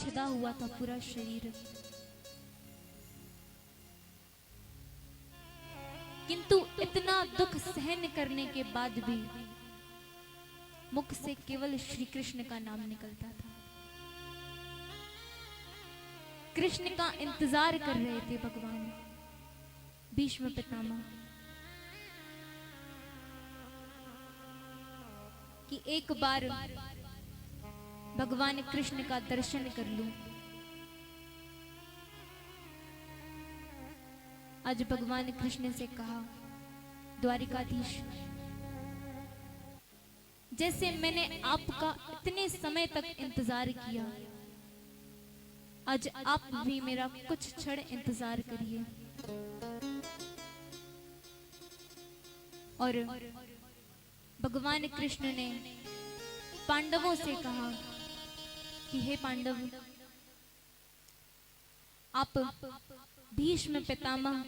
छिदा हुआ था पूरा शरीर, किंतु इतना दुख सहन करने के बाद भी मुख से केवल श्री कृष्ण का नाम निकलता था। कृष्ण का इंतजार कर रहे थे भगवान भीष्म पितामह कि एक बार भगवान कृष्ण का दर्शन कर लूं। आज भगवान कृष्ण से कहा, द्वारिकाधीश, जैसे मैंने आपका इतने समय तक इंतजार किया, आज आप भी मेरा कुछ क्षण इंतजार करिए। और भगवान कृष्ण ने पांडवों से कहा कि हे पांडव, आप भीष्म पितामह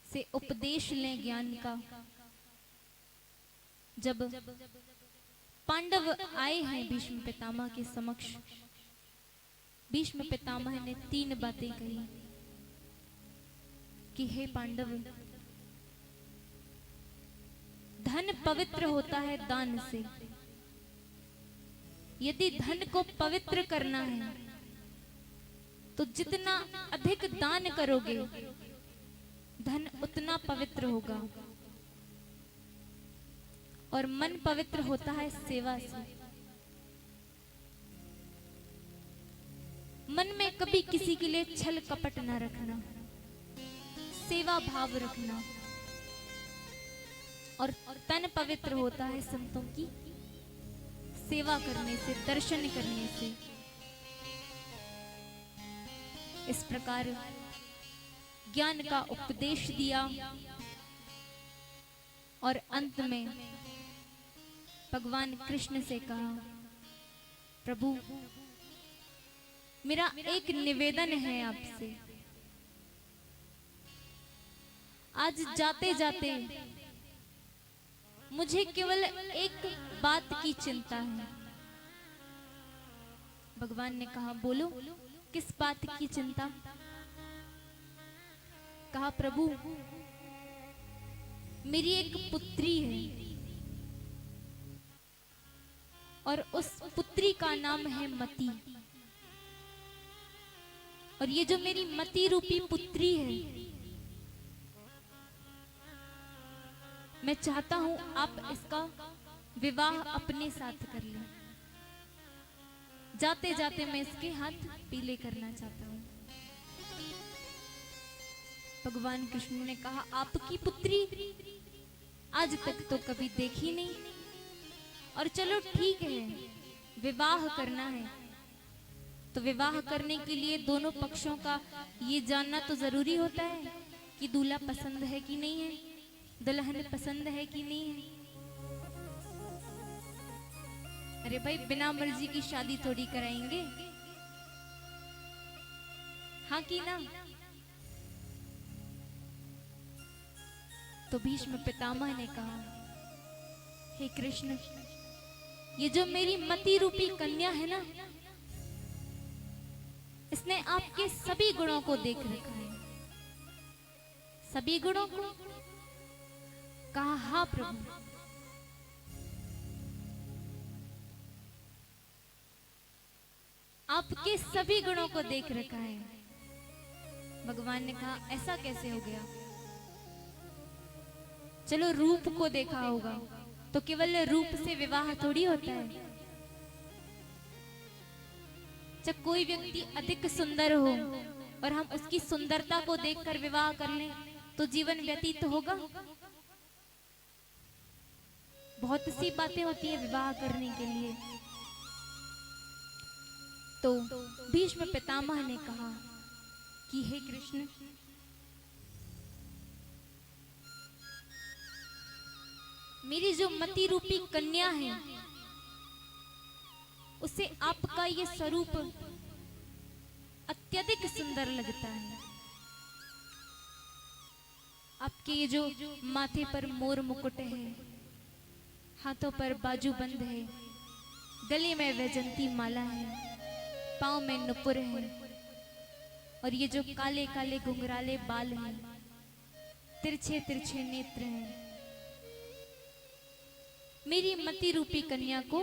से उपदेश लें ज्ञान का। जब पांडव आए हैं भीष्म पितामह के समक्ष, भीष्म पितामह ने 3 बातें कही कि हे पांडव, धन पवित्र होता है दान से। यदि धन को पवित्र करना है तो जितना अधिक दान करोगे धन उतना पवित्र होगा। और मन पवित्र होता है सेवा से। मन में कभी किसी के लिए छल कपट ना रखना, सेवा भाव रखना। और तन पवित्र होता है संतों की सेवा करने से, दर्शन करने से। इस प्रकार ज्ञान का उपदेश दिया और अंत में भगवान कृष्ण से कहा, प्रभु, मेरा एक निवेदन है आपसे। आज जाते जाते मुझे केवल एक बात की चिंता है। भगवान ने कहा, बोलो, किस बात की चिंता? कहा, प्रभु, मेरी एक पुत्री है और उस पुत्री का नाम है मति। और ये जो मेरी मति रूपी पुत्री है, मैं चाहता हूं आप इसका विवाह अपने साथ कर लें। जाते जाते मैं इसके हाथ पीले करना चाहता हूं। भगवान कृष्ण ने कहा, आपकी पुत्री आज तक तो कभी देखी नहीं, और चलो ठीक है, विवाह करना है तो विवाह करने के लिए दोनों पक्षों का ये जानना तो जरूरी होता है कि दूल्हा पसंद है कि नहीं है, दुल्हन पसंद है कि नहीं है। अरे भाई, बिना मर्जी की शादी थोड़ी कराएंगे, हाँ कि ना? तो भीष्म पितामह ने कहा, हे कृष्ण, ये जो मेरी मति रूपी कन्या है ना, इसने आपके सभी गुणों को देख रखा है। सभी गुणों को? कहा, हाँ प्रभु। आपके सभी गुणों को देख रखा है। भगवान ने कहा, ऐसा कैसे हो गया? चलो, रूप को देखा होगा, तो केवल रूप से विवाह थोड़ी होता है। जब कोई व्यक्ति अधिक सुंदर हो और हम उसकी सुंदरता को देखकर विवाह कर लें तो जीवन व्यतीत होगा। बहुत सी बातें होती है विवाह करने के लिए। तो भीष्म पितामह ने कहा कि हे कृष्ण, मेरी जो मति रूपी कन्या है उसे आपका ये स्वरूप अत्यधिक सुंदर लगता है। आपके ये जो माथे पर मोर मुकुट है, हाथों पर बाजूबंद है, गले में वैजंती माला है, पाँव में नुपुर है और ये जो काले काले घुंघराले बाल हैं, तिरछे तिरछे नेत्र हैं। मेरी मति रूपी कन्या को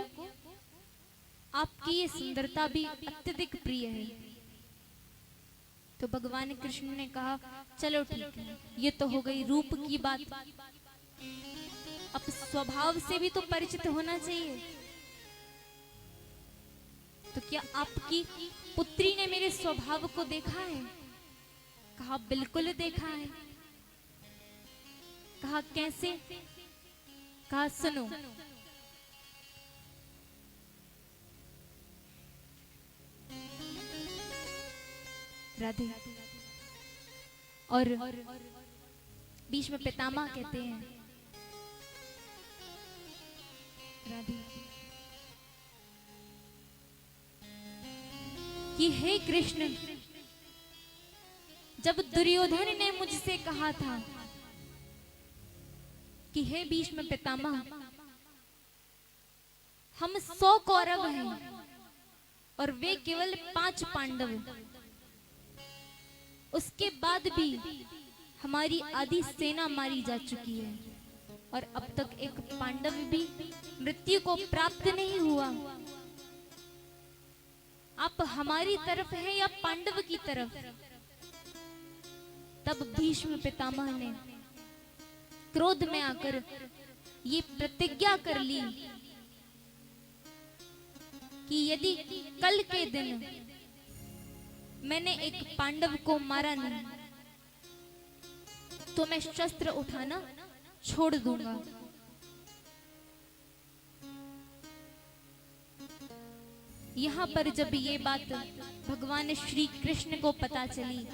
आपकी ये सुंदरता भी अत्यधिक प्रिय है। तो भगवान कृष्ण ने कहा चलो ठीक है, ये तो हो गई रूप की बात, अब स्वभाव से भी तो परिचित होना चाहिए। तो क्या आपकी पुत्री ने मेरे स्वभाव को देखा है? कहा बिल्कुल देखा है। कहा कैसे? कहा सुनो। राधे। और बीच में पितामह कहते हैं राधे कि हे कृष्ण, जब दुर्योधन ने मुझसे कहा था कि हे भीष्म पितामह, हम 100 कौरव हैं और वे केवल 5 पांडव, उसके बाद भी हमारी आधी सेना मारी जा चुकी है और अब तक एक पांडव भी मृत्यु को प्राप्त नहीं हुआ। आप हमारी तरफ हैं या पांडव की तरफ? तब भीष्म पितामह ने क्रोध में आकर ये प्रतिज्ञा कर ली कि यदि कल के दिन मैंने एक पांडव को मारा नहीं तो मैं शस्त्र उठाना छोड़ दूंगा। यहां पर जब ये बात भगवान श्री कृष्ण को पता चली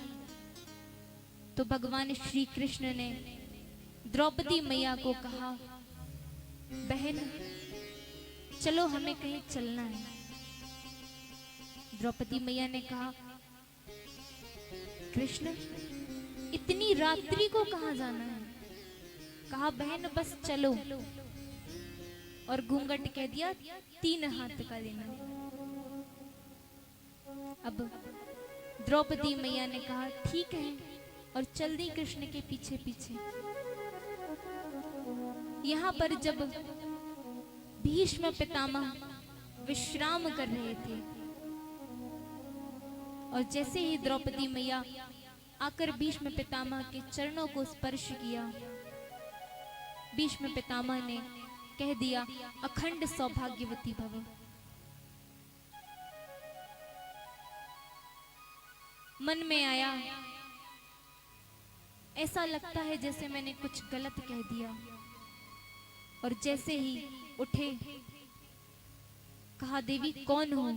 तो भगवान श्री कृष्ण ने द्रौपदी मैया को कहा, बहन चलो हमें कहीं चलना है। द्रौपदी मैया ने कहा, कृष्ण इतनी रात्रि को कहां जाना है? कहा बहन बस चलो, और घूंघट कह दिया 3 हाथ का लेना। अब द्रौपदी मैया ने कहा ठीक है और चल दी कृष्ण के पीछे पीछे। यहां पर जब भीष्म पितामह विश्राम कर रहे थे और जैसे ही द्रौपदी मैया आकर भीष्म पितामह के चरणों को स्पर्श किया, भीष्म पितामह ने कह दिया अखंड सौभाग्यवती भव। मन में आया ऐसा लगता है जैसे मैंने कुछ गलत कह दिया, और जैसे ही उठे कहा देवी कौन हो?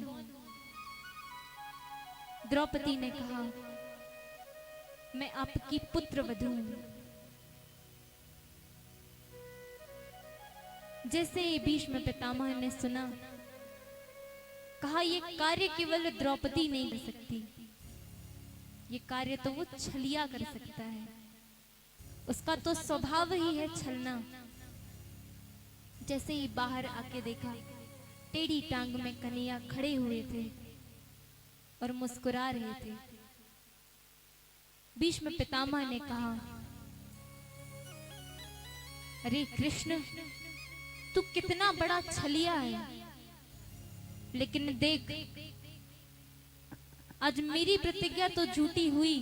द्रौपदी ने कहा मैं आपकी पुत्र वधू हूं। जैसे ही भीष्म पितामह ने सुना, कहा ये कार्य केवल द्रौपदी नहीं कर सकती, ये कार्य तो वो छलिया कर सकता है, उसका तो स्वभाव ही है छलना। जैसे ही बाहर आके देखा, टेढ़ी टांग में कन्हैया खड़े हुए थे और मुस्कुरा रहे थे। भीष्म पितामह ने कहा अरे कृष्ण तू कितना बड़ा छलिया है, लेकिन देख आज मेरी प्रतिज्ञा तो झूठी हुई,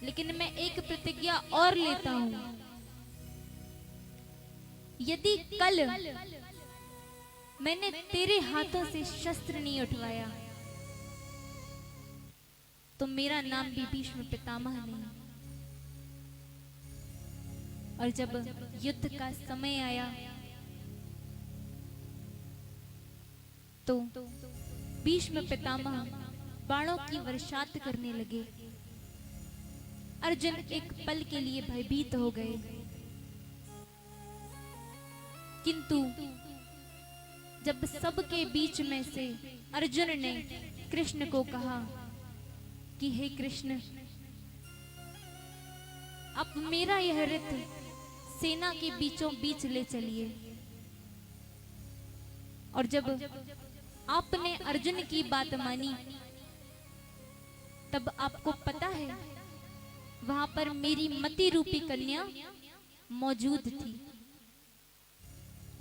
लेकिन मैं एक प्रतिज्ञा और लेता हूं। यदि कल मैंने तेरे हाथों से शस्त्र नहीं उठवाया तो मेरा नाम भी भीष्म पितामह नहीं। और जब युद्ध का समय आया तो भीष्म पितामह बाणों की वर्षात करने लगे। अर्जुन एक पल के लिए भयभीत हो गए, किंतु जब सबके बीच में से अर्जुन ने कृष्ण को कहा कि हे कृष्ण आप मेरा यह रथ सेना के बीचों बीच ले चलिए, और जब आपने अर्जुन की बात मानी, तब आपको पता है वहां पर मेरी मति रूपी कन्या मौजूद थी।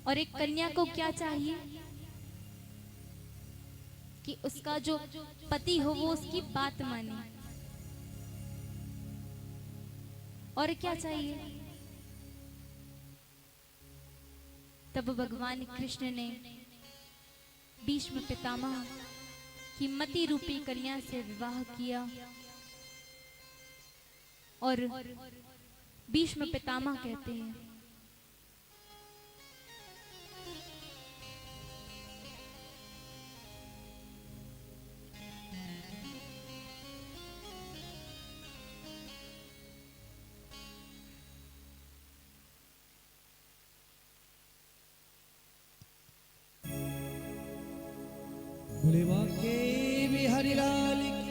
और एक कन्या को क्या चाहिए कि उसका जो पति हो वो उसकी बात माने। और क्या चाहिए? तब भगवान कृष्ण ने भीष्म पितामह की मति रूपी कन्या से विवाह किया। और भीष्म पितामह कहते हैं, भोले बांके बिहारी लाल की।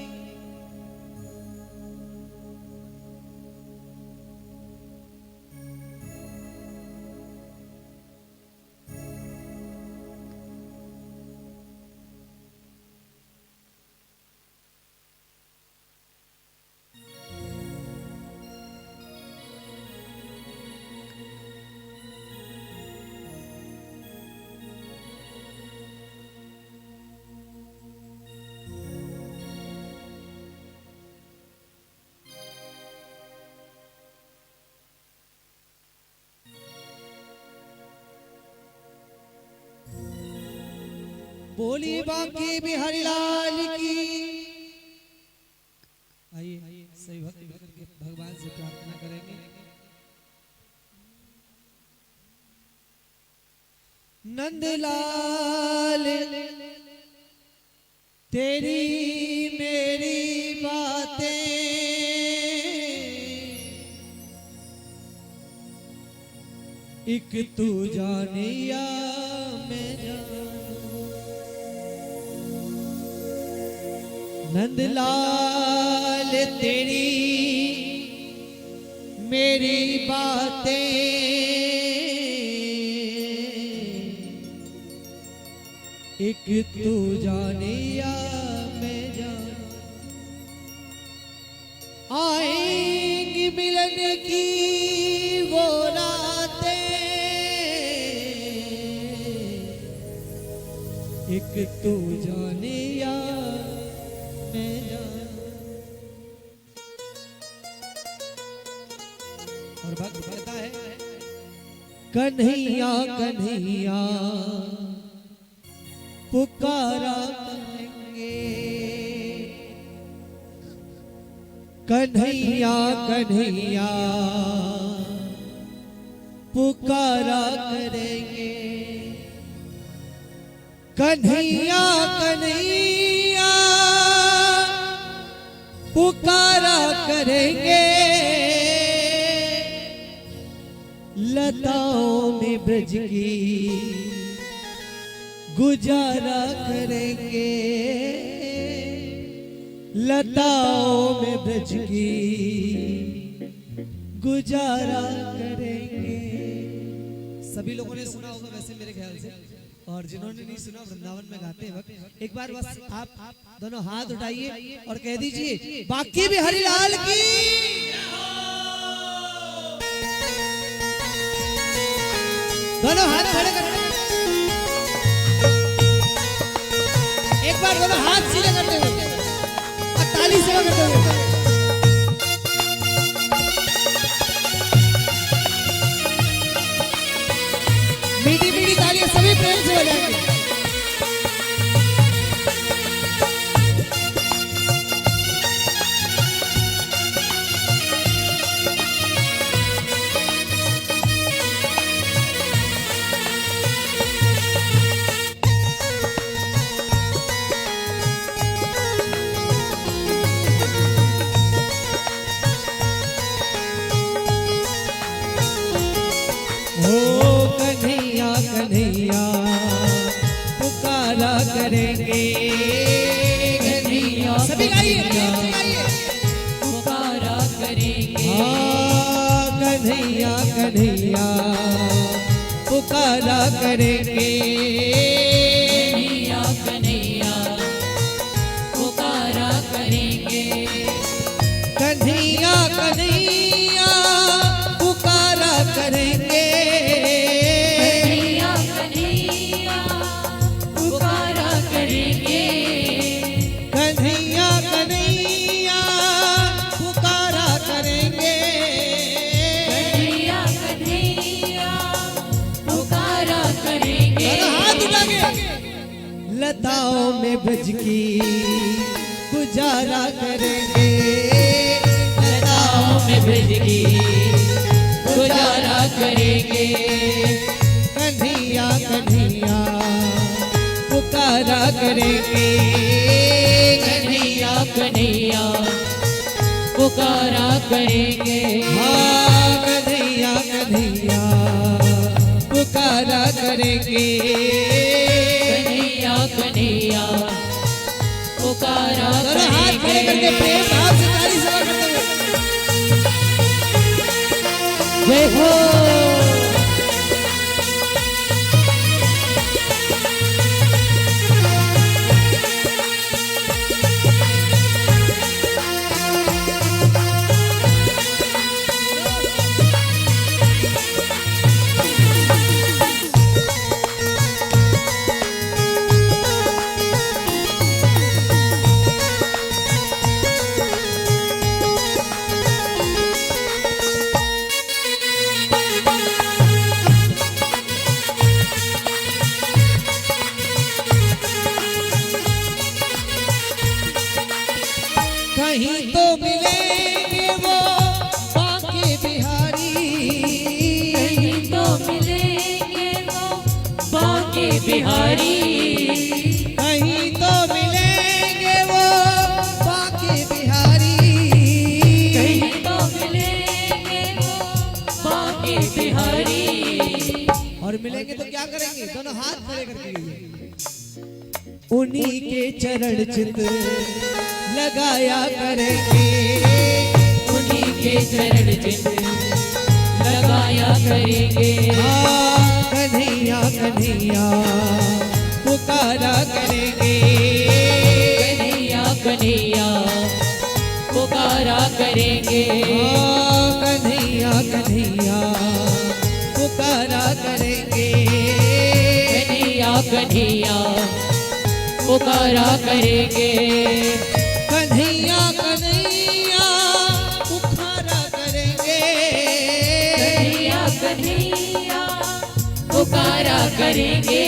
बोली बांके बिहारी लाल की। आइए सही भक्ति करके भगवान से प्रार्थना करेंगे। नंदलाल तेरी मेरी बातें एक तू जाने या मैं जानूं। नंदलाल तेरी मेरी बातें एक तू जाने या मैं जानूं। आएंगी मिलन की वो रातें एक तू जाने या मैं जानूं। और भक्त कहता है, कन्हैया कन्हैया पुकारा करेंगे। कन्हैया कन्हैया पुकारा करेंगे। कन्हैया कन्हैया पुकारा करेंगे। लताओं में ब्रज की गुजारा करेंगे। लताओं में ब्रज की गुजारा करेंगे। सभी लोगों ने सुना होगा वैसे मेरे ख्याल से, और जिन्होंने नहीं सुना वृंदावन में गाते वक्त एक बार बस आप दोनों हाथ उठाइए और कह दीजिए, बाकी भी हरिलाल की। दोनों हाथ खड़े कर, एक बार दोनों हाथ सीधे करते हुए और ताली से करते हुए। मीठी मीठी तालियां सभी प्रेम से बजाएंगे। कन्हैया पुकारा करेंगे। कन्हैया सभी गाइए पुकारा करेंगे। हाँ कन्हैया कन्हैया पुकारा करेंगे। कन्हैया लताओं में ब्रज की गुजारा करेंगे, लताओं में ब्रज की गुजारा करेंगे। कन्हैया कन्हैया पुकारा करेंगे, कन्हैया कन्हैया पुकारा करेंगे। हाँ कन्हैया कन्हैया पुकारा करेंगे, कन्हैया कन्हैया पुकारा दोनों हाथ खड़े करके करेंगे। प्रेम भाव से ताली से करते हुए जय हो। कहीं तो मिलेंगे वो बांके बिहारी, कहीं तो मिलेंगे वो बांके बिहारी, कहीं तो मिलेंगे वो बांके बिहारी, कहीं तो मिलेंगे वो बांके बिहारी। और मिलेंगे तो क्या करेंगे? दोनों हाथ खड़े करके उन्हीं के चरण चित्र लगाया करेंगे, उन्हीं के चरण चिन्ह लगाया करेंगे। कन्हैया कन्हैया पुकारा करेंगे, कन्हैया कन्हैया पुकारा करेंगे। कन्हैया कन्हैया पुकारा करेंगे, कन्हैया कन्हैया पुकारा करेंगे। कन्हैया कन्हैया पुकारा करेंगे, कन्हैया कन्हैया पुकारा करेंगे।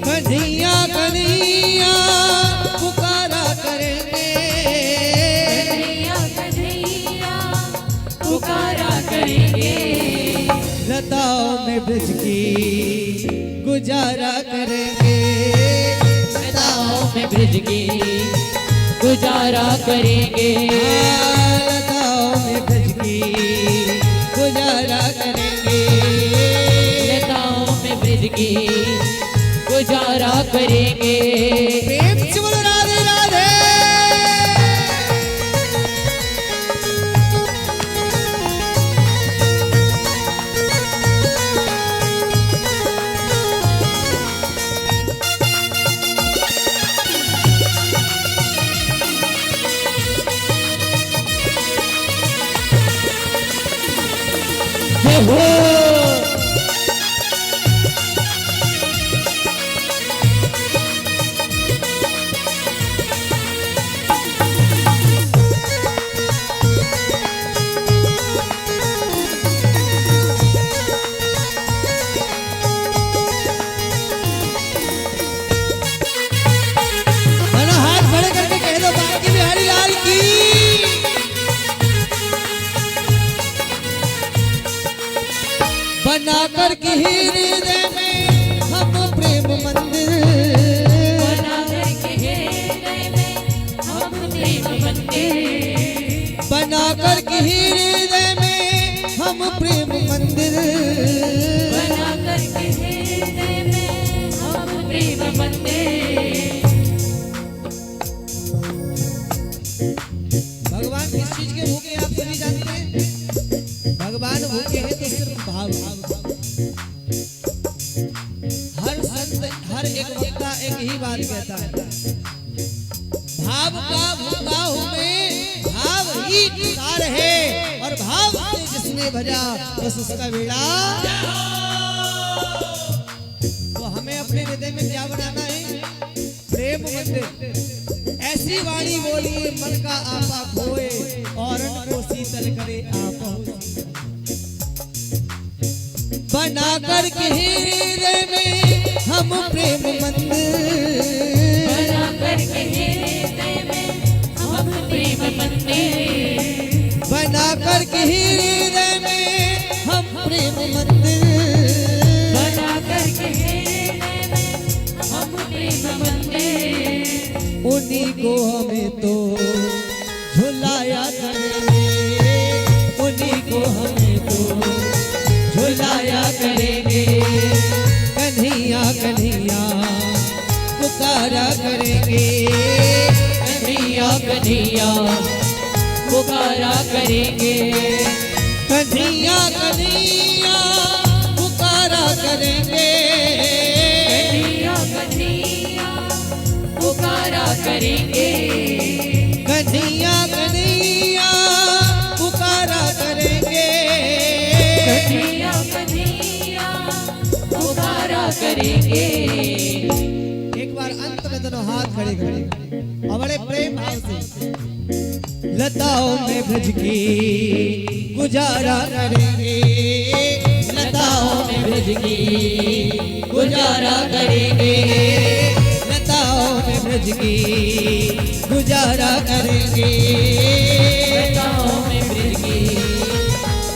कन्हैया कन्हैया पुकारा करेंगे, कन्हैया कन्हैया पुकारा करेंगे। लताओं में ब्रज की गुजारा करेंगे, लताओं में ब्रज की गुजारा करेंगे। लताओं में ब्रज की गुजारा करेंगे, लताओं में ब्रज की गुजारा करेंगे। प्रेम से बोलो राधे राधे। जय हो। दोनों हाथ खड़े करके कह दो बांके बिहारी लाल की। बनाकर के हृदय में हम प्रेम मंदिर, बना करके हृदय में हम प्रेम मंदिर, बनाकर के हृदय में हम प्रेम मंदिर, बना करके हृदय में हम प्रेम मंदिर। भगवान किस चीज के भूखे हैं आप सभी जानते हैं? भगवान भूखे हैं तो सिर्फ भाव। हर संत हर एक वक्ता एक ही बात कहता है, भाव का भूखा हूँ मैं, भाव ही सार है, और भाव से जिसने भजा बस उसका बेड़ा। तो हमें अपने हृदय में क्या बनाना है? प्रेम मंदिर। ऐसी वाणी बोलिए मन का आपा खोए, और को शीतल करे आपा। बना कर के हृदय में हम प्रेम मंदिर बना करके हृदय में हम प्रेम मंदिर बना करके हृदय में हम प्रेम मंदिर बना करके हृदय में हम प्रेम मंदिर उन्हीं को हमें तो झुलाया करेंगे उन्हीं को हमें तो झुलाया करेंगे कन्हैया कन्हैया पुकारा करेंगे कन्हैया कन्हैया पुकारा करेंगे कन्हैया कन्हैया पुकारा करेंगे कन्हैया कन्हैया पुकारा करेंगे कन्हैया कन्हैया पुकारा करेंगे कन्हैया कन्हैया पुकारा करेंगे। एक बार अंत में दोनों हाथ खड़े खड़े और बड़े प्रेम भाव से लताओं में ब्रज की गुजारा करेंगे लताओं में ब्रज की गुजारा करेंगे लताओं में ब्रज की गुजारा करेंगे लताओं में ब्रज की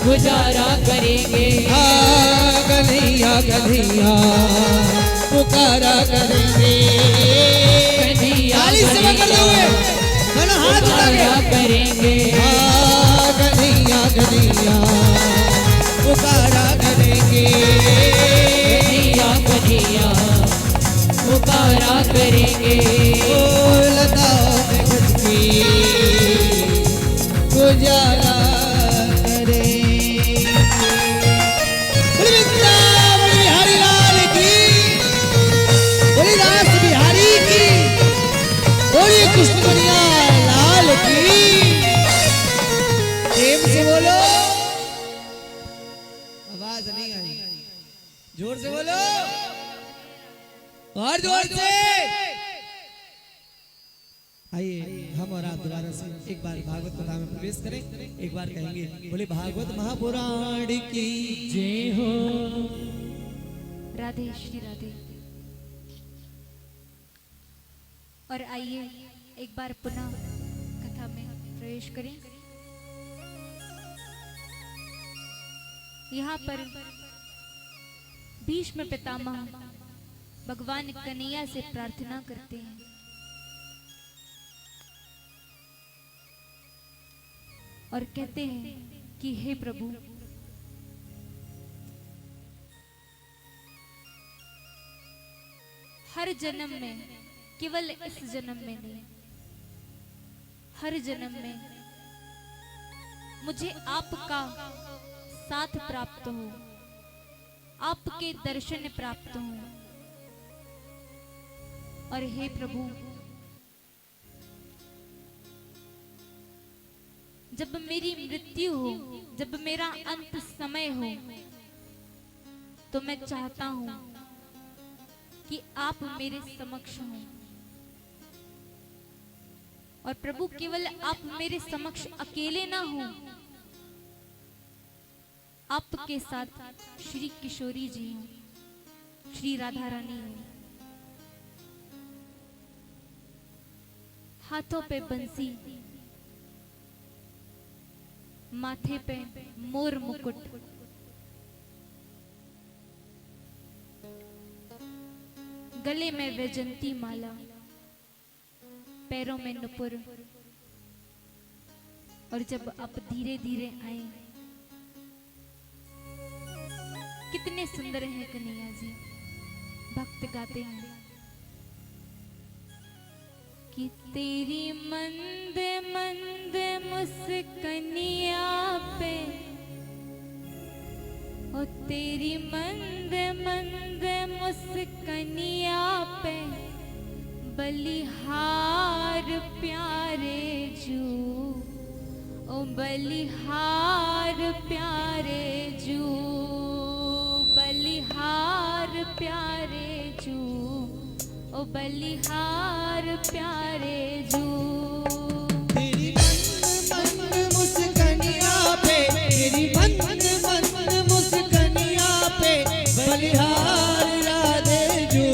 गुजारा करेंगे कन्हैया कन्हैया पुकारा करेंगे कन्हैया ताली से करते हुए दोनों हाथ उठा के पुकारा करेंगे कन्हैया कन्हैया पुकारा करेंगे कन्हैया कन्हैया पुकारा करेंगे ओ लताओं में ब्रज की गुजारा करेंगे। बोली वृंदावन बिहारी लाल की बोली रास बिहारी की बोली कृष्ण कन्हैया लाल की प्रेम से बोलो आवाज नहीं आई जोर से बोलो और जोर से आइए हम और आप दोबारा से एक बार भागवत कथा में प्रवेश करें एक बार कहेंगे बोले भागवत महापुराण की जय हो राधे श्री राधे। और आइए एक बार पुनः कथा में प्रवेश करें। यहाँ पर भीष्म पितामह भगवान कन्हैया से प्रार्थना करते हैं और कहते हैं कि हे प्रभु हर जन्म में केवल इस जन्म में नहीं हर जन्म में मुझे आपका साथ प्राप्त हो आपके दर्शन प्राप्त हो और हे प्रभु जब मेरी मृत्यु हो जब मेरा अंत समय हो तो मैं चाहता हूं कि आप मेरे समक्ष हो और प्रभु केवल आप मेरे समक्ष अकेले ना हो आपके साथ श्री किशोरी जी हो श्री राधा रानी हो हाथों पे बंसी माथे पे मोर मुकुट गले में वैजंती माला पैरों में नुपुर और जब आप धीरे धीरे आए कितने सुंदर हैं कन्हैया जी भक्त गाते हैं कि तेरी मंद मंद मुस्कनिया पे ओ तेरी मंद मंद मुस्कनिया पे बलिहार प्यारे जू ओ बलिहार प्यारे जू बलिहार प्यारे जू ओ बलिहार प्यारे जू तेरी मन मन मुस्कनिया पे तेरी मन मन मुस्कनिया पे बलिहार राधे जू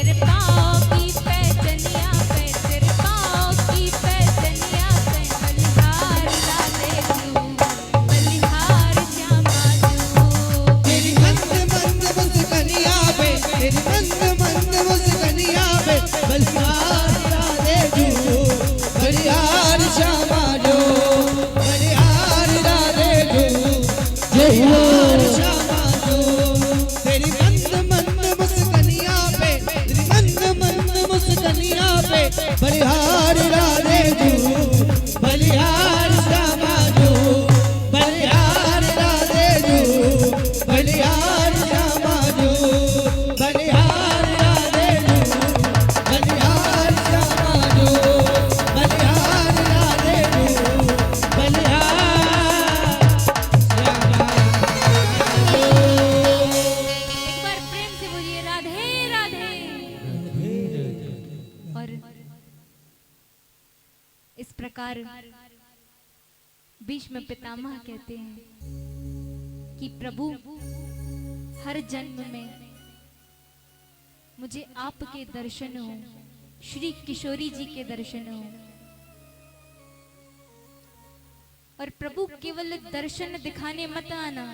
तेरे पाँव की पैजनिया पे, तेरे पाँव की पैजनिया पे बलिहार राधे तू, बलिहार श्यामा तू। तेरी मंद मंद मुस्कनिया पे, तेरी मंद मंद मुस्कनिया पे बलिहार राधे तू, बलिहार श्यामा जो, बलिहार राधे तू, बलिहार श्यामा जो। तेरी मंद मंद मुस्कनिया पे, तेरी मंद मंद मुस्कनिया पे बलिहार राधे तू, बलिहार श्यामा जो, बलिहार राधे तू, बलिहार श्यामा जो, बलिहार राधे तू, बलिहार श्यामा जो, बलिहार राधे तू, बलिहार श्यामा जो। एक बार प्रेम से बोलिए राधे राधे। और इस प्रकार भीष्म पितामह कहते हैं कि प्रभु हर जन्म में मुझे आपके दर्शन हो, श्री किशोरी जी के दर्शन हो। और प्रभु केवल दर्शन दिखाने मत आना,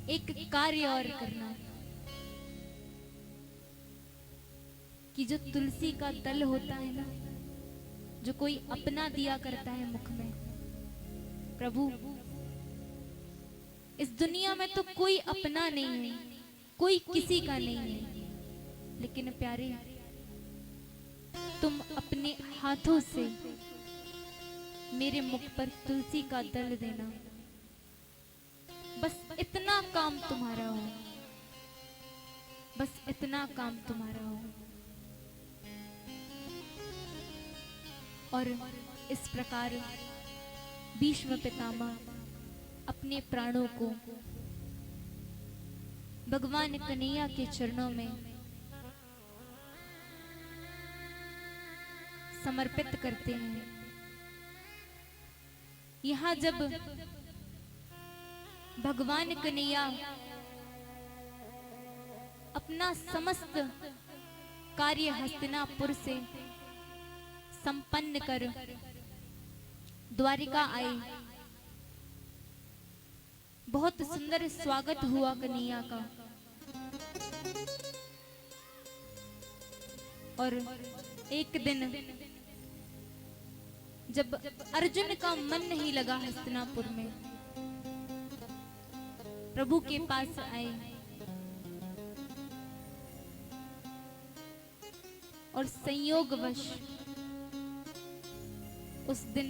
एक कार्य और करना कि जो तुलसी का दल होता है ना, जो कोई अपना दिया करता है मुख में, प्रभु इस दुनिया में तो कोई अपना नहीं है, कोई किसी का नहीं है, लेकिन प्यारे तुम अपने हाथों से मेरे मुख पर तुलसी का दल देना, बस इतना काम तुम्हारा हो, बस इतना काम तुम्हारा हो। और इस प्रकार भीष्म पितामह अपने प्राणों को भगवान कन्हैया के चरणों में समर्पित करते हैं। यहाँ जब भगवान कन्हैया अपना समस्त कार्य हस्तिनापुर से संपन्न कर द्वारिका आए, बहुत सुंदर स्वागत हुआ कन्हैया का। और एक दिन जब अर्जुन का मन नहीं लगा हस्तिनापुर में, प्रभु के पास आए और संयोगवश उस दिन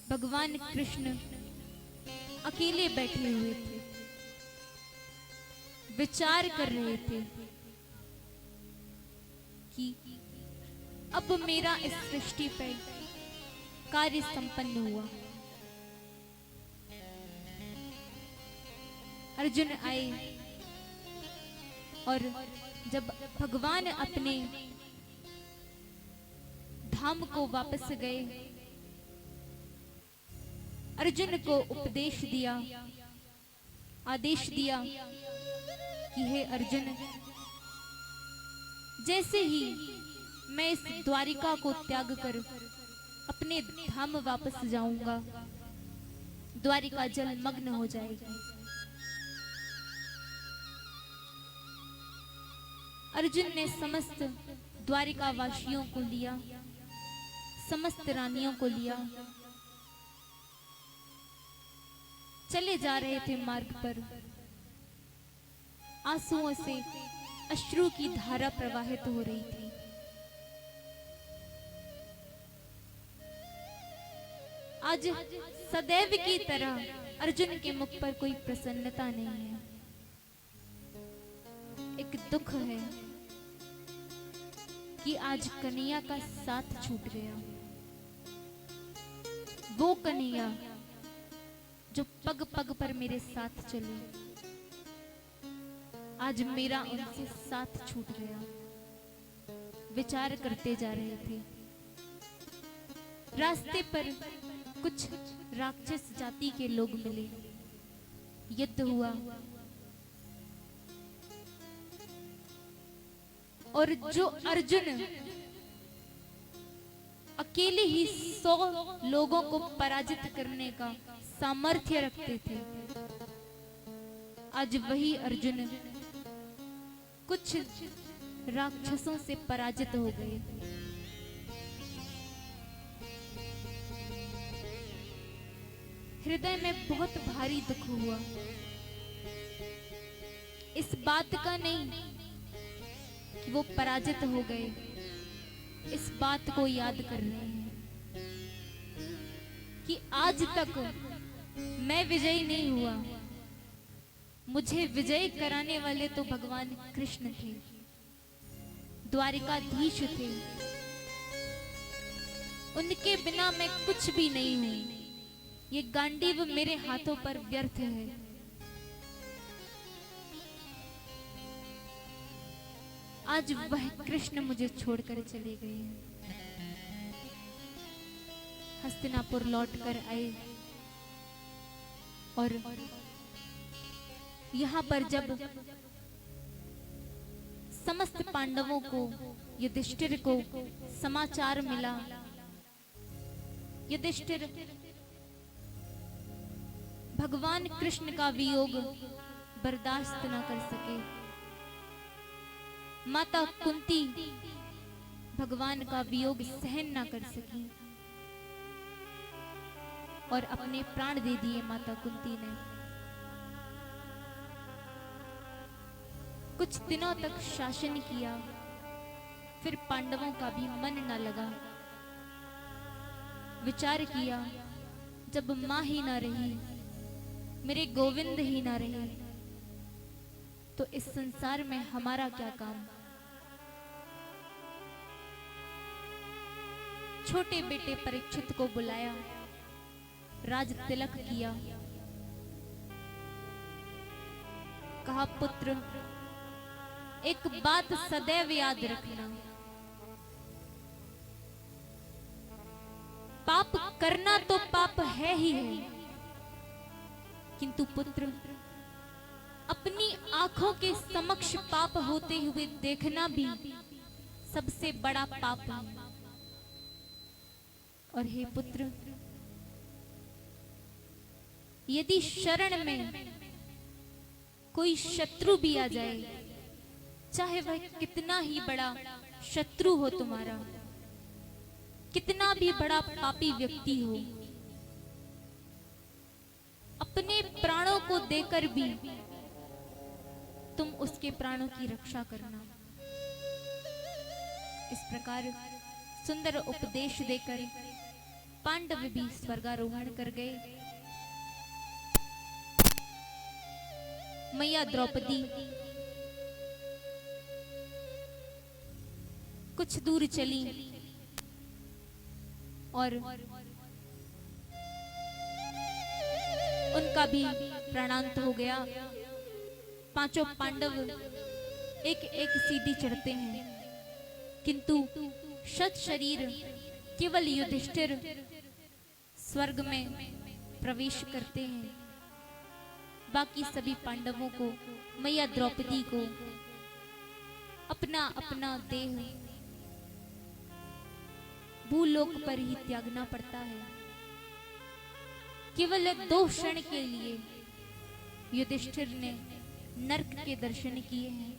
भगवान कृष्ण अकेले बैठे हुए थे, विचार कर रहे थे कि अब मेरा इस सृष्टि पर कार्य संपन्न हुआ। अर्जुन आए और जब भगवान अपने धाम को वापस गए, अर्जुन को उपदेश दिया, आदेश दिया कि हे अर्जुन, जैसे ही मैं इस द्वारिका को त्याग कर अपने धाम वापस जाऊंगा, द्वारिका जलमग्न हो जाएगी। अर्जुन ने समस्त द्वारिका वासियों को लिया, समस्त रानियों को लिया, चले जा रहे थे मार्ग पर। आंसुओं से अश्रु की धारा प्रवाहित हो रही थी। आज सदैव की तरह अर्जुन के मुख पर कोई प्रसन्नता नहीं है, एक दुख है कि आज कन्हैया का साथ छूट गया। वो कन्हैया जो पग पग पर मेरे साथ चले, आज मेरा उनसे साथ छूट गया। विचार करते जा रहे थे। रास्ते पर कुछ राक्षस जाति के लोग मिले, युद्ध हुआ। और जो अर्जुन अकेले ही 100 लोगों को पराजित करने का सामर्थ्य रखते थे, आज वही अर्जुन कुछ राक्षसों से पराजित हो गए। हृदय में बहुत भारी दुख हुआ। इस बात का नहीं कि वो पराजित हो गए, इस बात को याद कर रहे हैं कि आज तक मैं विजयी नहीं हुआ। मुझे विजय कराने वाले तो भगवान कृष्ण थे, द्वारिकाधीश थे। उनके बिना मैं कुछ भी नहीं हूं। ये गांडीव मेरे हाथों पर व्यर्थ है। आज वह कृष्ण मुझे छोड़कर चले गए हैं। हस्तिनापुर लौटकर आए और यहाँ पर जब समस्त पांडवों को, युधिष्ठिर को समाचार मिला, युधिष्ठिर भगवान कृष्ण का वियोग बर्दाश्त न कर सके। माता कुंती भगवान का वियोग सहन न कर सकी और अपने प्राण दे दिए। माता कुंती ने कुछ दिनों तक शासन किया, फिर पांडवों का भी मन न लगा। विचार किया, जब मां ही ना रही, मेरे गोविंद ही ना रहे, तो इस संसार में हमारा क्या काम। छोटे बेटे परीक्षित को बुलाया, राज तिलक किया, कहा पुत्र एक बात सदैव याद रखना, पाप करना तो पाप है ही है, किंतु पुत्र अपनी आंखों के समक्ष पाप होते हुए देखना भी सबसे बड़ा पाप है। और हे पुत्र, यदि शरण में कोई शत्रु भी आ जाए, चाहे वह कितना ही बड़ा शत्रु हो तुम्हारा, कितना भी बड़ा पापी व्यक्ति हो, अपने प्राणों को देकर भी तुम उसके प्राणों की रक्षा करना। इस प्रकार सुंदर उपदेश देकर पांडव भी स्वर्गारोहण कर गए। मैया द्रौपदी कुछ दूर चली और उनका भी प्राणांत हो गया। पांचों पांडव एक एक सीढ़ी चढ़ते हैं, किंतु शत शरीर केवल युधिष्ठिर स्वर्ग में प्रवेश करते हैं। बाकी सभी पांडवों को, मैया द्रौपदी को अपना अपना देह भूलोक पर ही त्यागना पड़ता है। केवल 2 क्षण के लिए युधिष्ठिर ने नरक के दर्शन किए हैं।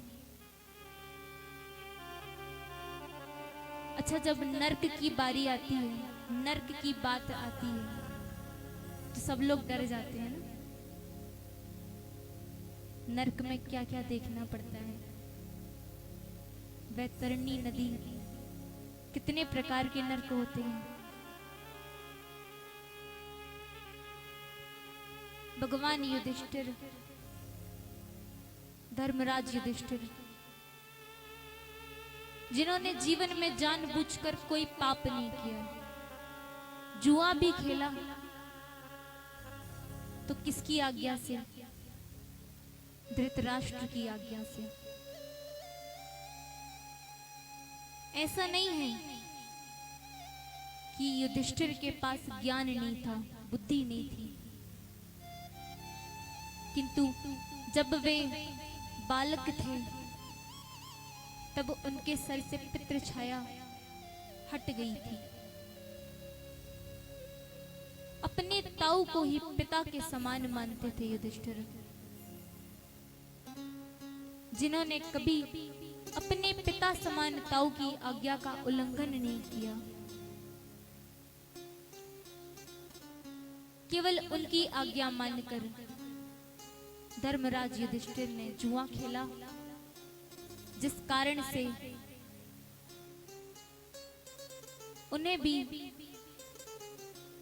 अच्छा, जब नरक की बारी आती है, नरक की बात आती है, तो सब लोग डर जाते हैं ना। नरक में क्या क्या देखना पड़ता है। वैतरणी नदी, कितने प्रकार के नरक होते हैं। भगवान युधिष्ठिर, धर्मराज युधिष्ठिर, जिन्होंने जीवन में जानबूझकर कोई पाप नहीं किया, जुआ भी खेला तो किसकी आज्ञा से? धृतराष्ट्र की आज्ञा से। ऐसा नहीं है कि युधिष्ठिर के पास ज्ञान नहीं था, बुद्धि नहीं थी, किंतु जब वे बालक थे तब उनके सर से पितृ छाया हट गई थी। अपने ताऊ को ही पिता के समान मानते थे युधिष्ठिर, जिन्होंने कभी अपने पिता समान ताऊ की आज्ञा का उल्लंघन नहीं किया। केवल उनकी आज्ञा मानकर धर्मराज युधिष्ठिर ने जुआ खेला, जिस कारण से उन्हें भी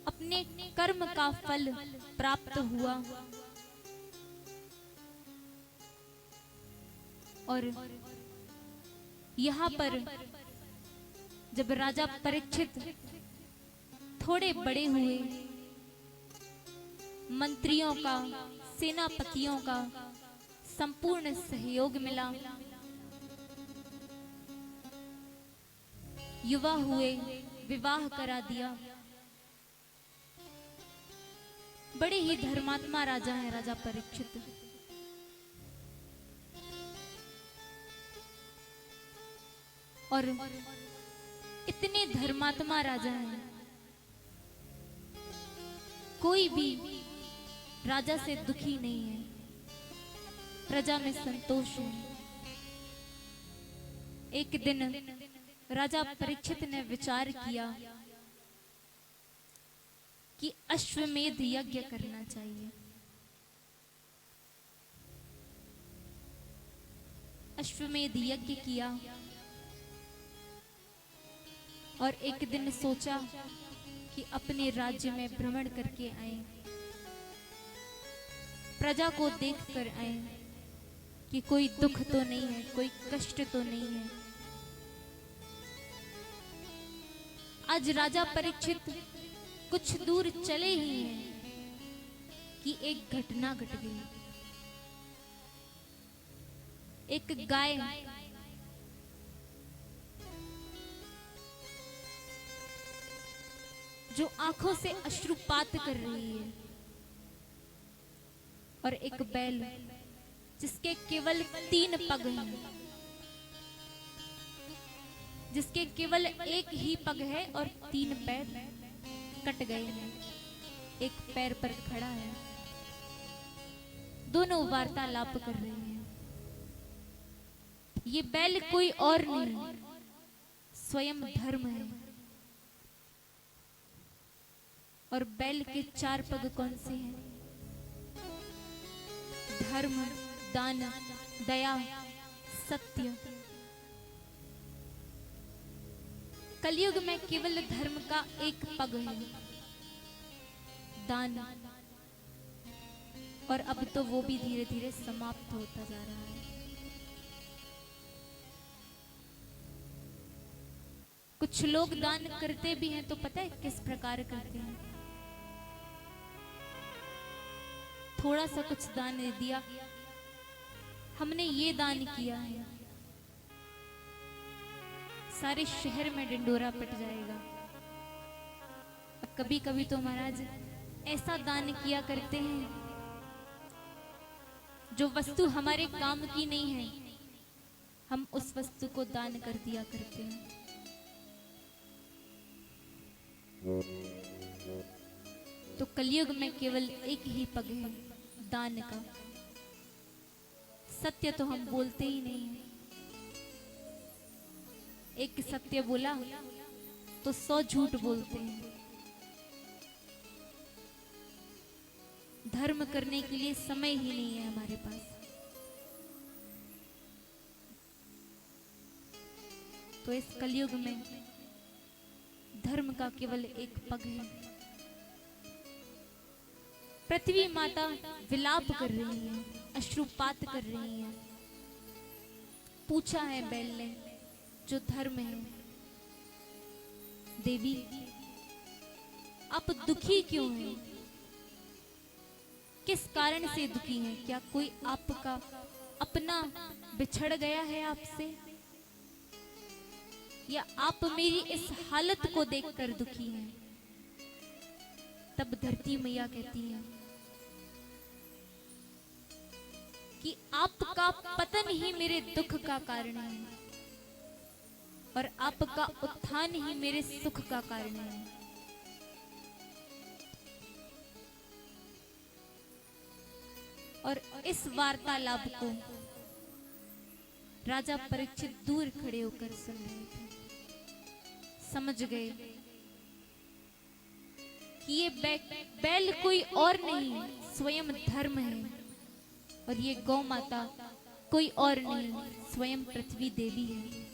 अपने कर्म का फल प्राप्त हुआ। और यहाँ पर जब राजा परीक्षित थोड़े बड़े हुए, मंत्रियों का, सेनापतियों का संपूर्ण सहयोग मिला, युवा हुए, विवाह करा दिया। बड़े ही धर्मात्मा राजा हैं राजा परीक्षित। और इतने धर्मात्मा राजा हैं, कोई भी राजा से दुखी नहीं है, प्रजा में संतोष है। एक दिन राजा परीक्षित ने विचार किया कि अश्वमेध यज्ञ करना चाहिए। अश्वमेध यज्ञ किया और एक दिन सोचा कि अपने राज्य में भ्रमण करके आए, प्रजा को देख कर आए कि कोई दुख तो नहीं है, कोई कष्ट तो नहीं है। आज राजा परीक्षित कुछ दूर चले ही हैं कि एक घटना घट गई। एक गाय जो आंखों से अश्रुपात कर रही है, और एक बैल जिसके केवल 3 पग हैं, जिसके केवल एक ही पग है और 3 पैर कट गए हैं, एक पैर पर खड़ा है। दोनों वार्तालाप कर रहे हैं। ये बैल कोई और नहीं, स्वयं धर्म है। और बैल के 4 पग कौन से हैं? धर्म, दान, दया, सत्य। कलयुग में केवल धर्म का एक पग है, दान, और अब तो वो भी धीरे धीरे समाप्त होता जा रहा है। कुछ लोग दान करते भी हैं तो पता है किस प्रकार करते हैं? थोड़ा सा कुछ दान दे दिया, हमने ये दान किया है, सारे शहर में डिंडोरा पिट जाएगा। कभी कभी तो महाराज ऐसा दान किया करते हैं जो वस्तु हमारे काम की नहीं है, हम उस वस्तु को दान कर दिया करते हैं। तो कलयुग में केवल एक ही पग है, दान का। सत्य तो हम बोलते ही नहीं है। एक सत्य बोला तो 100 झूठ बोलते हैं। धर्म करने के लिए समय ही नहीं है हमारे पास। तो इस कलयुग में धर्म का केवल एक पग है। पृथ्वी माता विलाप कर रही है, अश्रुपात कर रही है। पूछा है बैल ने, जो धर्म है, देवी आप दुखी क्यों हैं? किस कारण से दुखी हैं? क्या कोई आपका अपना बिछड़ गया है आपसे, या आप मेरी इस हालत को देखकर दुखी हैं? तब धरती मैया कहती है कि आपका पतन ही मेरे दुख का कारण है। और आपका उत्थान ही मेरे सुख का कारण है। और इस वार्तालाप को राजा परीक्षित दूर खड़े होकर सुन रहे थे। समझ गए कि ये बैल कोई और नहीं, स्वयं धर्म है, और ये गौ माता कोई और नहीं, स्वयं पृथ्वी देवी है।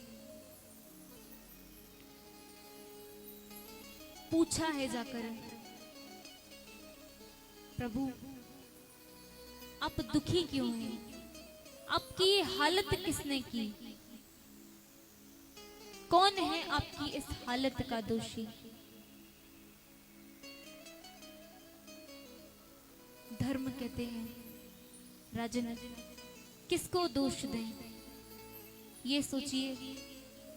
पूछा है जाकर, प्रभु आप दुखी क्यों हैं? आपकी ये हालत किसने की? कौन है आपकी इस हालत का दोषी? धर्म कहते हैं, राजन किसको दोष दें? ये सोचिए,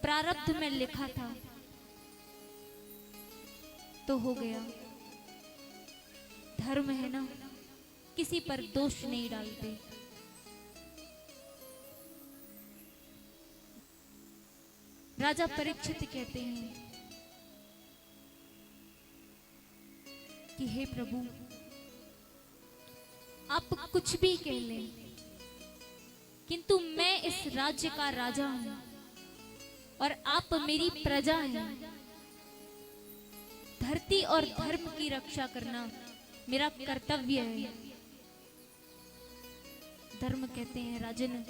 प्रारब्ध में लिखा था तो हो गया। धर्म है ना, किसी पर दोष नहीं डालते। राजा परीक्षित कहते हैं कि हे प्रभु, आप कुछ भी कह लें, किंतु मैं इस राज्य का राजा हूं और आप मेरी प्रजा हैं। धरती और धर्म की रक्षा करना मेरा कर्तव्य है। धर्म कहते हैं, राजन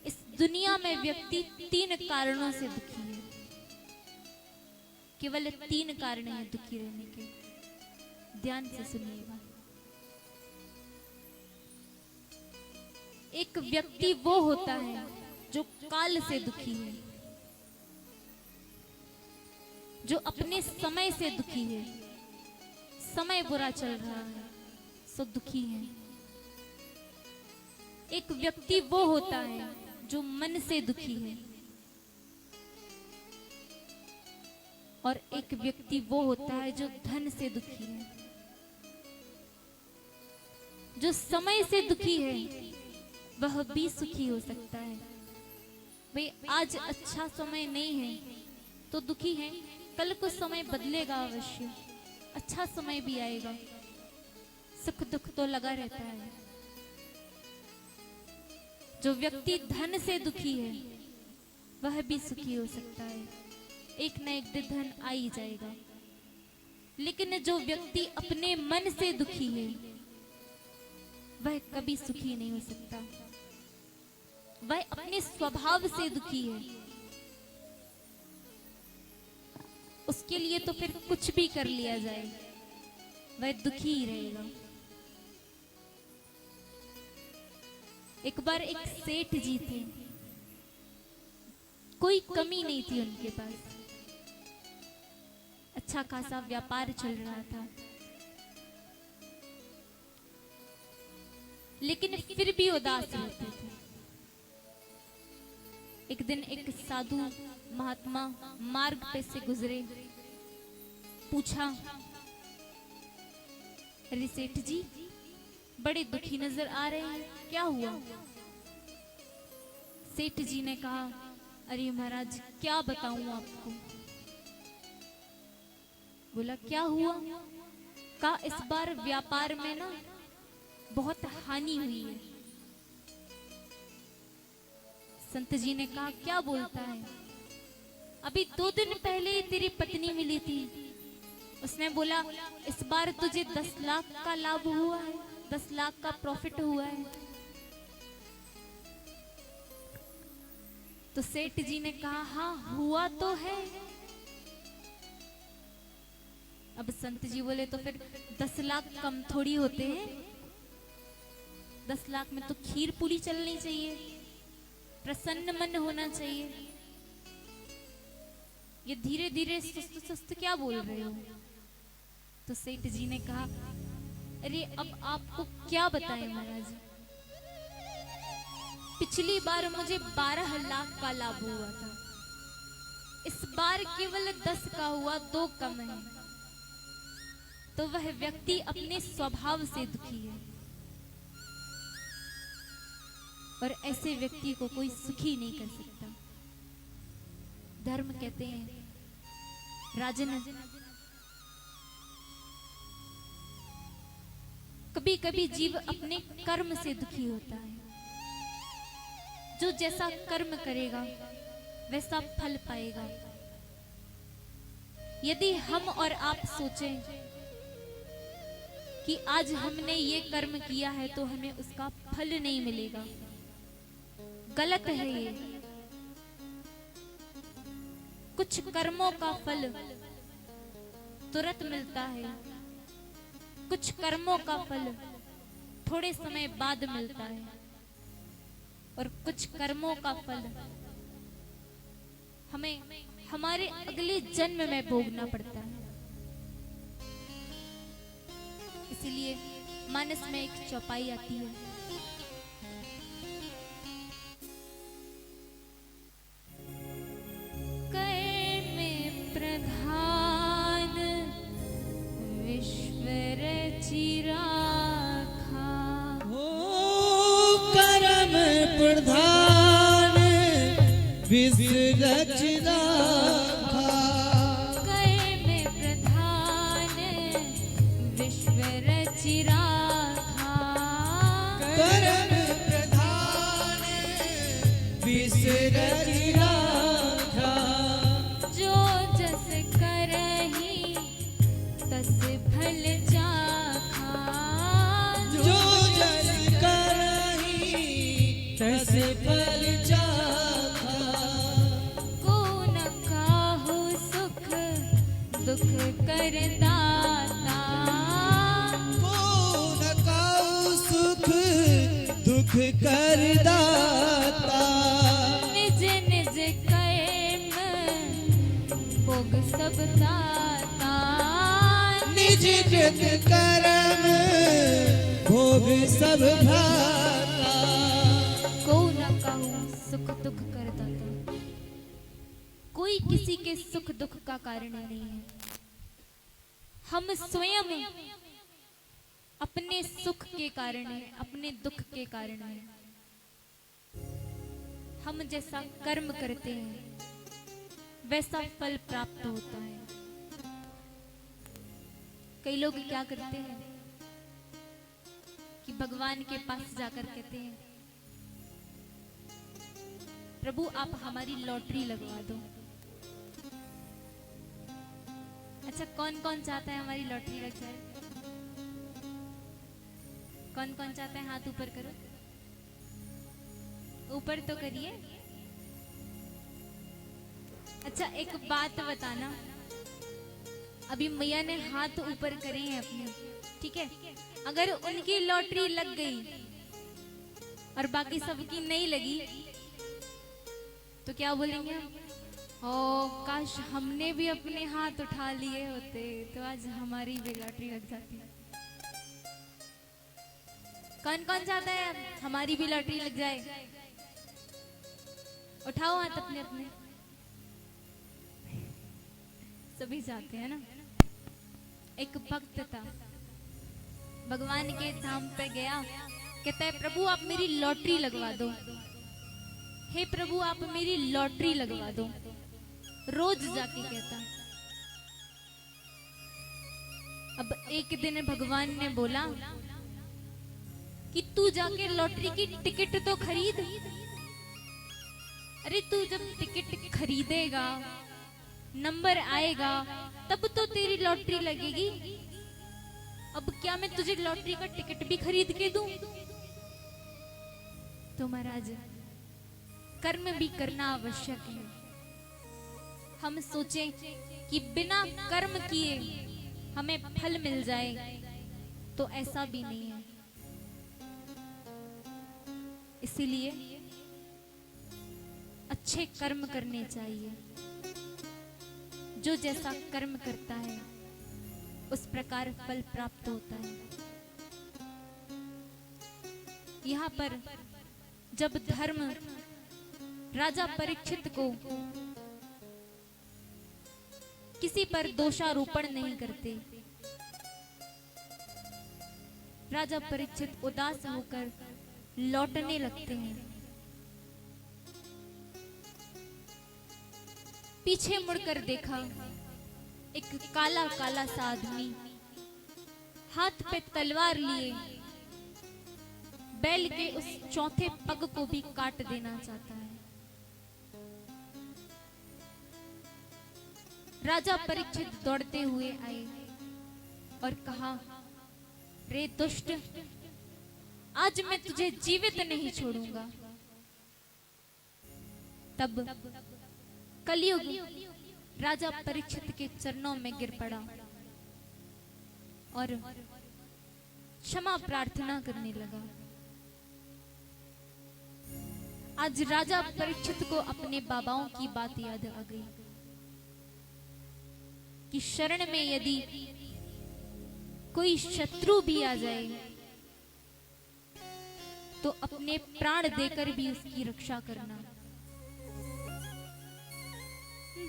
इस दुनिया में व्यक्ति 3 कारणों से दुखी है। केवल 3 कारण हैं दुखी रहने के। ध्यान से सुनिएगा। एक व्यक्ति वो होता है जो काल से दुखी है, जो अपने समय से दुखी है। समय बुरा चल रहा है सो दुखी है। एक व्यक्ति वो होता है जो मन से दुखी है, और एक व्यक्ति वो होता है जो धन से दुखी है। जो समय से दुखी है वह भी सुखी हो सकता है। भाई आज अच्छा समय नहीं है तो दुखी है, कल को समय बदलेगा अवश्य, अच्छा समय भी आएगा। सुख दुख तो लगा रहता है। जो व्यक्ति धन से दुखी है वह भी सुखी हो सकता है, एक न एक दिन धन आ ही जाएगा। लेकिन जो व्यक्ति अपने मन से दुखी है वह कभी सुखी नहीं हो सकता। वह अपने स्वभाव से दुखी है, उसके लिए तो फिर कुछ भी कर लिया जाए वह दुखी ही रहेगा। एक बार एक सेठ जी थे, कोई कमी नहीं थी उनके पास, अच्छा खासा व्यापार चल रहा था, लेकिन फिर भी उदास रहते थे। एक दिन एक साधु महात्मा मार्ग पे से गुजरे, पूछा, अरे सेठ जी बड़े दुखी नजर आ रहे हैं, क्या हुआ? सेठ जी ने कहा, अरे महाराज क्या बताऊं आपको। बोला क्या हुआ? कहा इस बार व्यापार में ना बहुत हानि हुई है। संत जी ने कहा क्या बोलता है? अभी 2 दिन पहले ही तेरी पत्नी मिली थी, उसने बोला इस बार तुझे 10 लाख का लाभ हुआ है, 10 लाख का प्रॉफिट हुआ है। तो सेठ जी ने कहा हाँ हुआ तो है। अब संत जी बोले तो फिर 10 लाख कम थोड़ी होते हैं, 10 लाख में तो खीर पूरी चलनी चाहिए, प्रसन्न मन होना चाहिए। ये धीरे धीरे सुस्त सुस्त क्या बोल रहे हो? तो सेठ जी ने कहा अरे अब आपको क्या बताएं महाराज, पिछली बार मुझे 12 लाख का लाभ हुआ था, इस बार केवल 10 का हुआ, 2 कम है। तो वह व्यक्ति अपने स्वभाव से दुखी है, और ऐसे व्यक्ति को कोई सुखी नहीं कर सकता। धर्म कहते हैं। राजन, कभी कभी जीव अपने कर्म से दुखी होता है। जो जैसा कर्म करेगा वैसा फल पाएगा। यदि हम और आप सोचें कि आज हमने ये कर्म किया है तो हमें उसका फल नहीं मिलेगा, गलत है ये। कुछ कर्मों का फल तुरंत मिलता है, कुछ कर्मों का फल थोड़े समय बाद मिलता है, और कुछ कर्मों का फल हमें हमारे अगले जन्म में भोगना पड़ता है। इसलिए मानस में एक चौपाई आती है, कर्म प्रधान विश्व रचि राखा। ओ कर्म प्रधान विश्व रचि राखा। कर्म प्रधान विश्व रचि राखा। कर्म प्रधान विश्व रचि राखा। जो जस करहि तस फल चाखा। जो जस करहि तस फल चाखा। को न काहू सुख दुख कर दाता। को न काऊ सुख दुख कर दाता। निज निज कर्म भोग सब दाता। निज निज कर्म भोग सब भाता। को न काहू सुख दुख कर दाता। कोई किसी के सुख दुख का कारण नहीं है। हम स्वयं अपने सुख के कारण है, अपने दुख के कारण है। हम जैसा कर्म करते हैं वैसा फल प्राप्त होता है। कई लोग क्या करते हैं कि भगवान के पास जाकर कहते हैं, प्रभु आप हमारी लॉटरी लगवा दो। अच्छा, कौन कौन चाहता है हमारी लॉटरी लग जाए? कौन कौन चाहता है? हाथ ऊपर करो, ऊपर तो करिए। अच्छा, एक बात बताना, अभी मैया ने हाथ ऊपर करे हैं अपने, ठीक है? अगर उनकी लॉटरी लग गई और बाकी सबकी नहीं लगी तो क्या बोलेंगे हम? ओ काश हमने भी अपने हाथ उठा लिए होते तो आज हमारी भी लॉटरी लग जाती। कौन कौन चाहता है हमारी भी लॉटरी लग जाए? उठाओ हाथ अपने अपने। सभी चाहते हैं ना। एक भक्त था, भगवान के धाम पे गया, कहता है प्रभु आप मेरी लॉटरी लगवा दो। हे प्रभु आप मेरी लॉटरी लगवा दो। रोज जाके कहता। अब एक दिन भगवान ने बोला कि तू जाके लॉटरी की टिकट तो खरीद। अरे तू जब टिकट खरीदेगा, नंबर आएगा, तब तो तेरी लॉटरी लगेगी। अब क्या मैं तुझे लॉटरी का टिकट भी खरीद के दूं? तो महाराज कर्म भी करना आवश्यक है। हम सोचें कि बिना कर्म किए हमें फल मिल जाए तो ऐसा भी नहीं है। इसीलिए अच्छे कर्म करने चाहिए। जो जैसा कर्म करता है उस प्रकार फल प्राप्त होता है। यहाँ पर जब धर्म राजा परीक्षित को किसी पर दोषारोपण नहीं करते, राजा परीक्षित उदास होकर लौटने लगते हैं। पीछे मुड़कर देखा, एक काला काला सा आदमी हाथ पे तलवार लिए बैल के उस चौथे पग को भी काट देना चाहता है। राजा परीक्षित दौड़ते हुए आए और कहा, रे दुष्ट, आज मैं तुझे जीवित नहीं छोड़ूंगा। तब कलयुग राजा परीक्षित के चरणों में गिर पड़ा और क्षमा प्रार्थना करने लगा। आज राजा परीक्षित को अपने बाबाओं की बात याद आ गई कि शरण में यदि कोई शत्रु भी आ जाए तो अपने प्राण देकर भी उसकी रक्षा करना।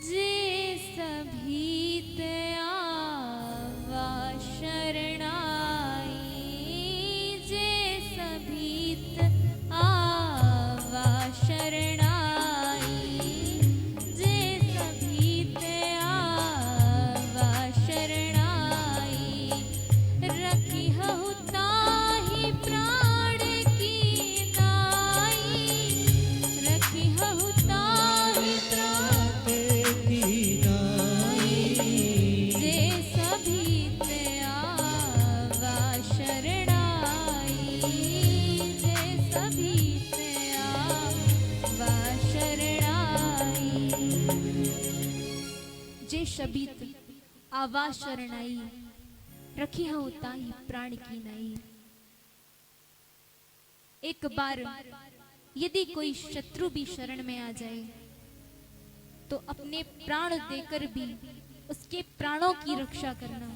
जे सभी आवा शरणाई, जे सभी आवा शरणाई, जे सभी आवा शरणाई, रखी हहु ताहि प्राण की नाई, रखी हहु ताहि प्राण जे सभी आवा शरणाई, जे सभी आवा शरणाई, जे शबीत आवा शरणाई, रखी हो ताही प्राण की नाई। एक बार यदि कोई शत्रु भी शरण में आ जाए तो अपने प्राण देकर भी उसके प्राणों की रक्षा करना,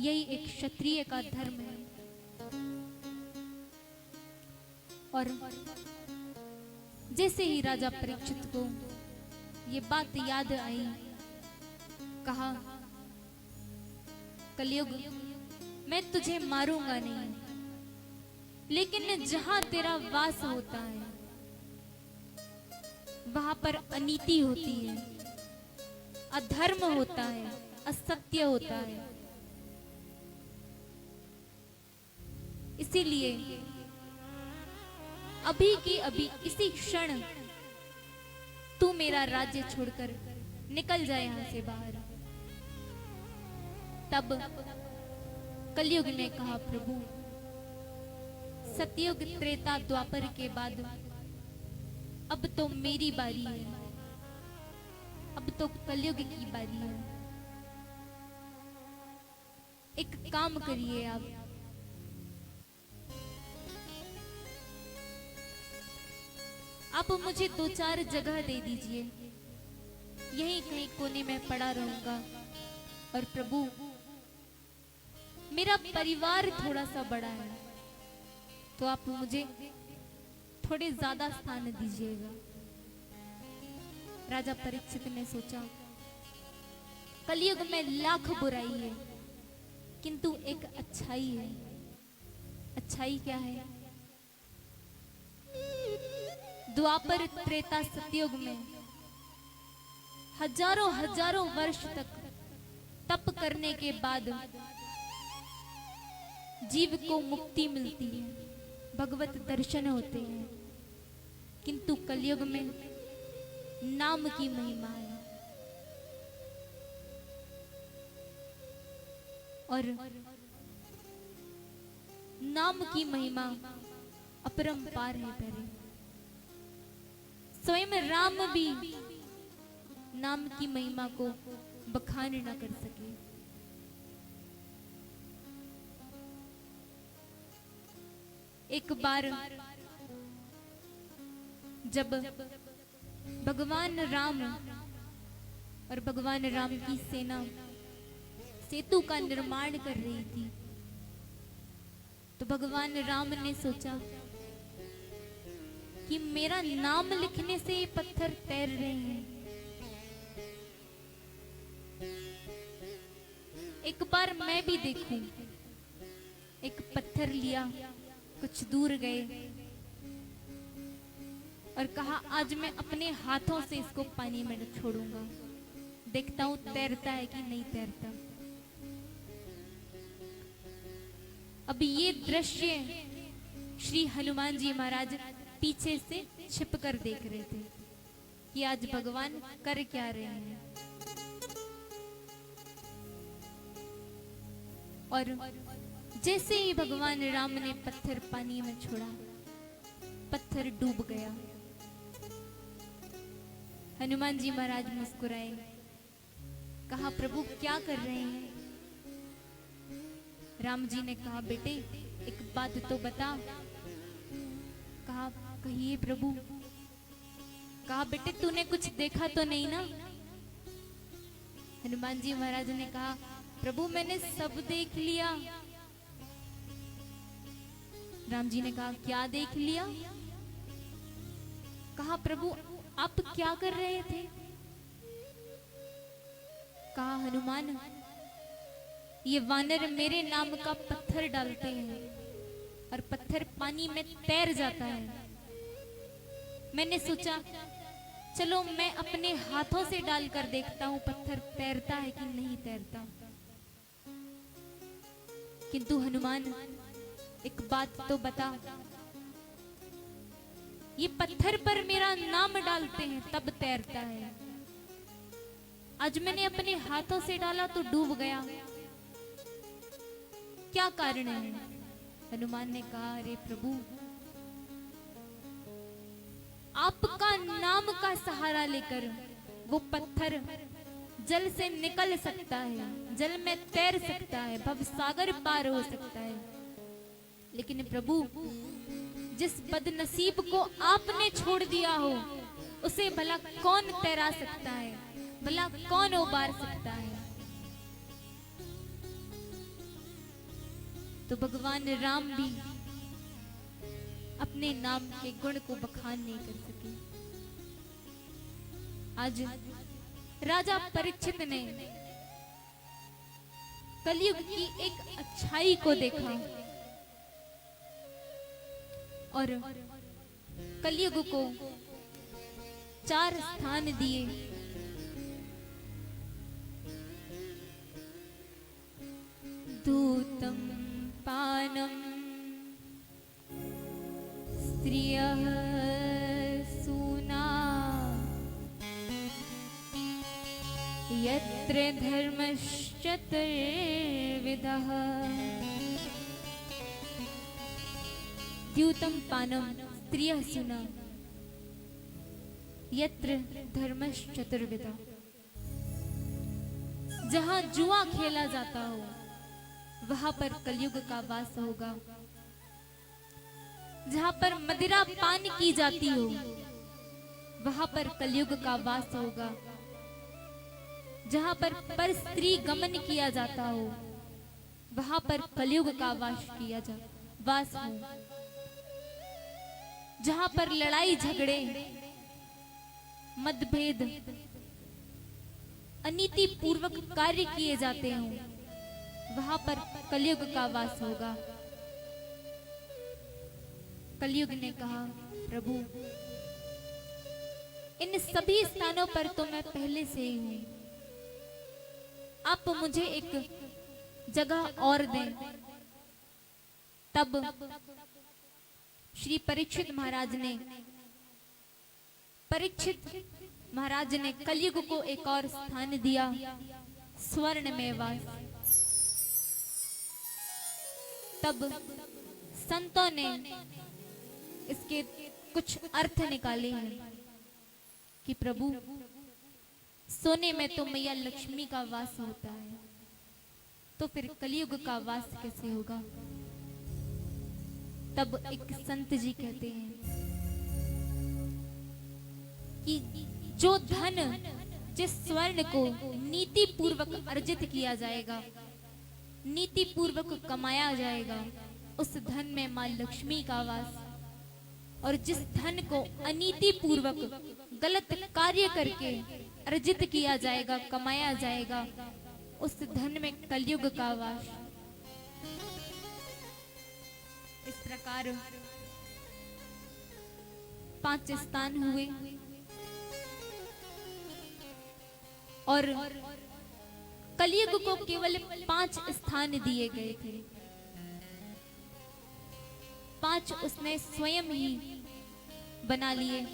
यही एक क्षत्रिय का धर्म है। और जैसे ही राजा परीक्षित को ये बात याद आई, कहा, कलयुग, मैं तुझे मारूंगा नहीं, लेकिन जहां तेरा वास होता है वहां पर अनीति होती है, अधर्म होता है, असत्य होता है। इसीलिए अभी की अभी इसी क्षण तू मेरा राज्य छोड़कर निकल जाए यहां से बाहर। तब कलयुग ने कहा, प्रभु, सतयुग त्रेता द्वापर के बाद अब तो मेरी बारी है, अब तो कलयुग की बारी है। एक काम करिए आप, आप मुझे 2-4 जगह दे दीजिए, यहीं कहीं कोने में पड़ा रहूंगा। और प्रभु, मेरा परिवार थोड़ा सा बड़ा है, तो आप मुझे थोड़े ज्यादा स्थान दीजिएगा। राजा परीक्षित ने सोचा, कलयुग में लाख बुराई है, किंतु एक अच्छाई है। अच्छाई क्या है? द्वापर त्रेता सतयुग में हजारों हजारों वर्ष तक तप करने के बाद जीव को मुक्ति मिलती है, भगवत दर्शन होते हैं। किंतु कलयुग में नाम की महिमा है, और नाम की महिमा अपरंपार है। प्यारे, स्वयं राम भी नाम की महिमा को बखान न कर सके। एक बार जब भगवान राम और भगवान राम की सेना सेतु का निर्माण कर रही थी, तो भगवान राम ने सोचा कि मेरा नाम लिखने से ये पत्थर तैर रहे हैं, एक बार मैं भी देखूं। एक पत्थर लिया, कुछ दूर गए, और कहा आज मैं अपने हाथों से इसको पानी में छोड़ूंगा, देखता हूं तैरता है कि नहीं तैरता। अब ये दृश्य श्री हनुमान जी महाराज पीछे से छिपकर देख रहे थे कि आज भगवान कर क्या रहे हैं। और जैसे ही भगवान राम ने पत्थर पानी में छोड़ा, पत्थर डूब गया। हनुमान जी महाराज मुस्कुराए, कहा प्रभु क्या कर रहे हैं। राम जी ने कहा बेटे एक बात तो बता। कहा कहिए प्रभु। कहा बेटे तूने कुछ देखा तो नहीं ना। हनुमान जी महाराज ने कहा प्रभु मैंने सब देख लिया। राम जी ने कहा क्या देख लिया। कहा प्रभु आप क्या कर रहे थे। कहा हनुमान ये वानर मेरे नाम का पत्थर डालते हैं और पत्थर पानी में तैर जाता है। मैंने सोचा चलो मैं अपने हाथों से डालकर देखता हूं पत्थर तैरता है कि नहीं तैरता। किंतु हनुमान एक बात तो बता, ये पत्थर पर मेरा नाम डालते हैं तब तैरता है, आज मैंने अपने हाथों से डाला तो डूब गया, क्या कारण है। हनुमान ने कहा अरे प्रभु आपका नाम का सहारा लेकर वो पत्थर जल से निकल सकता है, जल में तैर सकता है, भवसागर पार हो सकता है। लेकिन प्रभु जिस बदनसीब को आपने छोड़ दिया हो उसे भला कौन तैरा सकता है, भला कौन उबार सकता है। तो भगवान राम भी अपने नाम के गुण को बखान नहीं कर सके। आज राजा परीक्षित ने कलयुग की एक अच्छाई को देखा और कलयुग को 4 स्थान दिए। दूतम पानम स्त्रियः सूना यत्र धर्मश्चतुर्विधः। द्यूतम पानम स्त्रियः सूना यत्र धर्मश्चतुर्विधः। जहां जुआ खेला जाता हो वहां पर कलयुग का वास होगा। जहां पर मदिरा पान की जाती हो वहां पर कलयुग का वास होगा। जहां पर स्त्री गमन किया जाता हो वहां पर कलयुग का वास हो। जहां पर लड़ाई झगड़े मतभेद अनीति पूर्वक कार्य किए जाते हो वहां पर कलयुग का वास होगा। कलयुग ने कहा प्रभु इन सभी स्थानों पर तो मैं पहले से ही हूं, आप मुझे एक जगह और दें। तब श्री परीक्षित महाराज ने कलयुग को एक और स्थान दिया, स्वर्ण में वास। तब संतों ने इसके कुछ अर्थ निकाले हैं कि प्रभु सोने में तो मैया लक्ष्मी का वास होता है, तो फिर कलयुग का वास कैसे होगा। तब एक संत जी कहते हैं कि जो धन जिस स्वर्ण को नीति पूर्वक अर्जित किया जाएगा, नीति पूर्वक कमाया जाएगा, उस धन में मां लक्ष्मी का वास। और जिस धन को अनीति पूर्वक गलत कार्य करके अर्जित किया जाएगा, कमाया जाएगा, उस धन में कलयुग का वास। इस प्रकार 5 स्थान हुए और कलयुग को केवल 5 स्थान दिए गए थे। 5 उसने स्वयं ही बना लिए।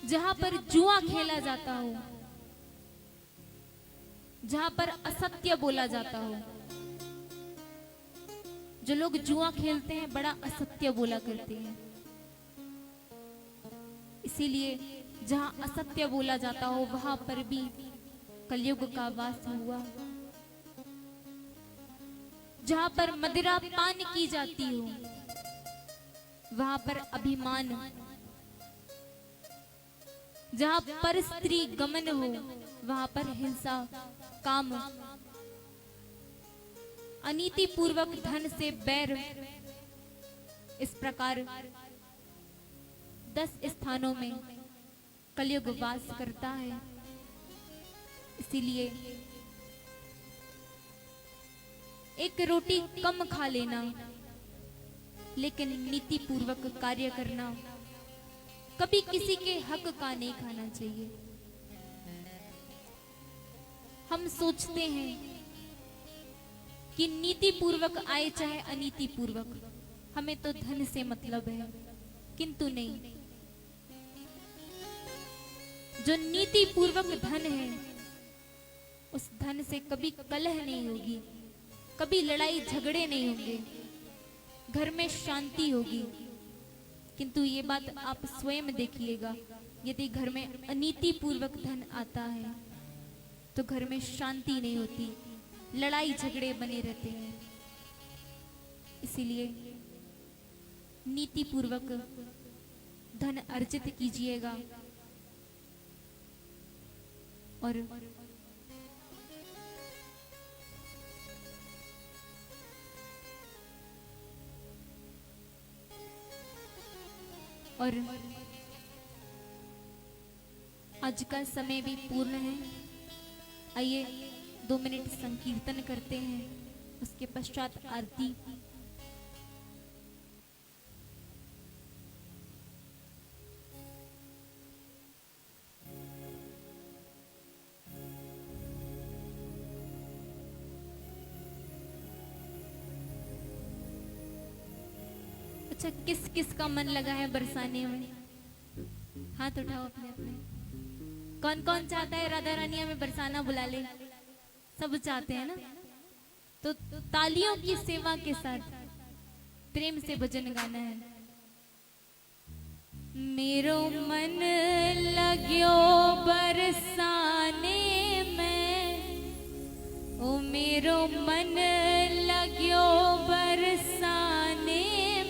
जहां पर जुआ खेला जाता हो, जहां पर असत्य बोला जाता हो। जो लोग जुआ खेलते हैं बड़ा असत्य बोला करते हैं, इसीलिए जहां असत्य बोला जाता हो वहां पर भी कलयुग का वास हुआ। जहां पर मदिरा पान की जाती हो वहां पर अभिमान, जहां पर स्त्री गमन हो वहां पर हिंसा, काम, अनीति पूर्वक धन से बैर, इस प्रकार 10 स्थानों में कलयुग वास करता है। इसीलिए एक रोटी कम खा लेना लेकिन नीति पूर्वक कार्य करना, कभी किसी के हक का नहीं खाना चाहिए। हम सोचते हैं कि नीति पूर्वक आए चाहे अनीति पूर्वक, हमें तो धन से मतलब है, किंतु नहीं। जो नीति पूर्वक धन है उस धन से कभी कलह नहीं होगी, कभी लड़ाई झगड़े नहीं होंगे, घर में शांति होगी। किंतु ये बात आप स्वयं देखिएगा, यदि घर में अनीति पूर्वक धन आता है तो घर में शांति नहीं होती, लड़ाई झगड़े बने रहते हैं। इसीलिए नीति पूर्वक धन अर्जित कीजिएगा और आज का समय भी पूर्ण है। आइए 2 मिनट संकीर्तन करते हैं, उसके पश्चात आरती। अच्छा, किस किस का मन लगा है बरसाने में? हाथ उठाओ अपने अपने। कौन कौन चाहता है राधा रानी हमें बरसाना बुला ले? सब चाहते हैं ना? तो तालियों की सेवा के साथ प्रेम से भजन गाना है। मेरो मन लग्यो बरसाने में, ओ मेरो मन लग्यो बरसाने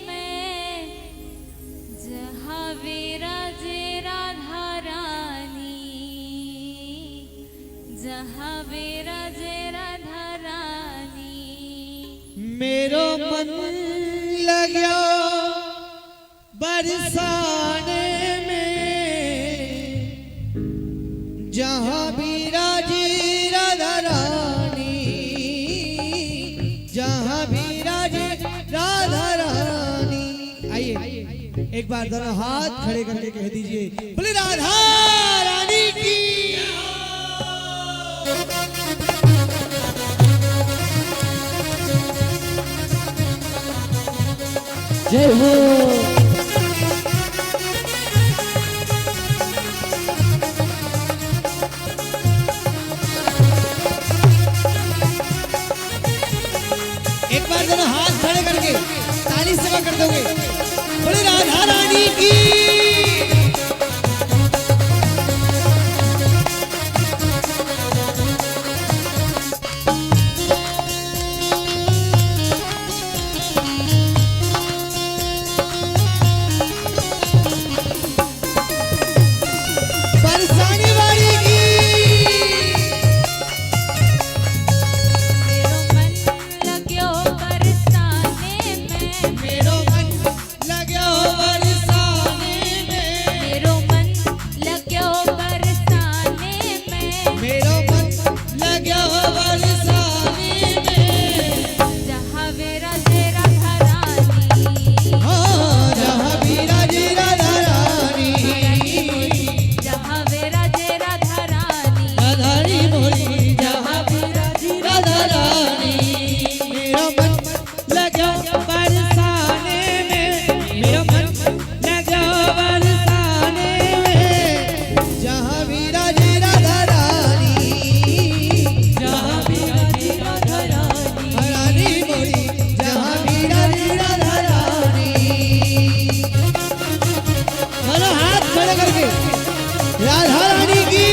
में, जहाँ विराजे राधा रानी, जहाँ विराजे राधा रानी। मेरो मन लग्यो बरसाने में, जहाँ विराजी राधा रानी, जहाँ विराजी राधा रानी। आइए एक बार दोनों हाथ खड़े करके कह दीजिए, बोले राधा रानी की। जय हो। एक बार दोनों हाथ खड़े करके ताली सेवा कर दोगे, बोले राधा रानी की। राधा रानी की।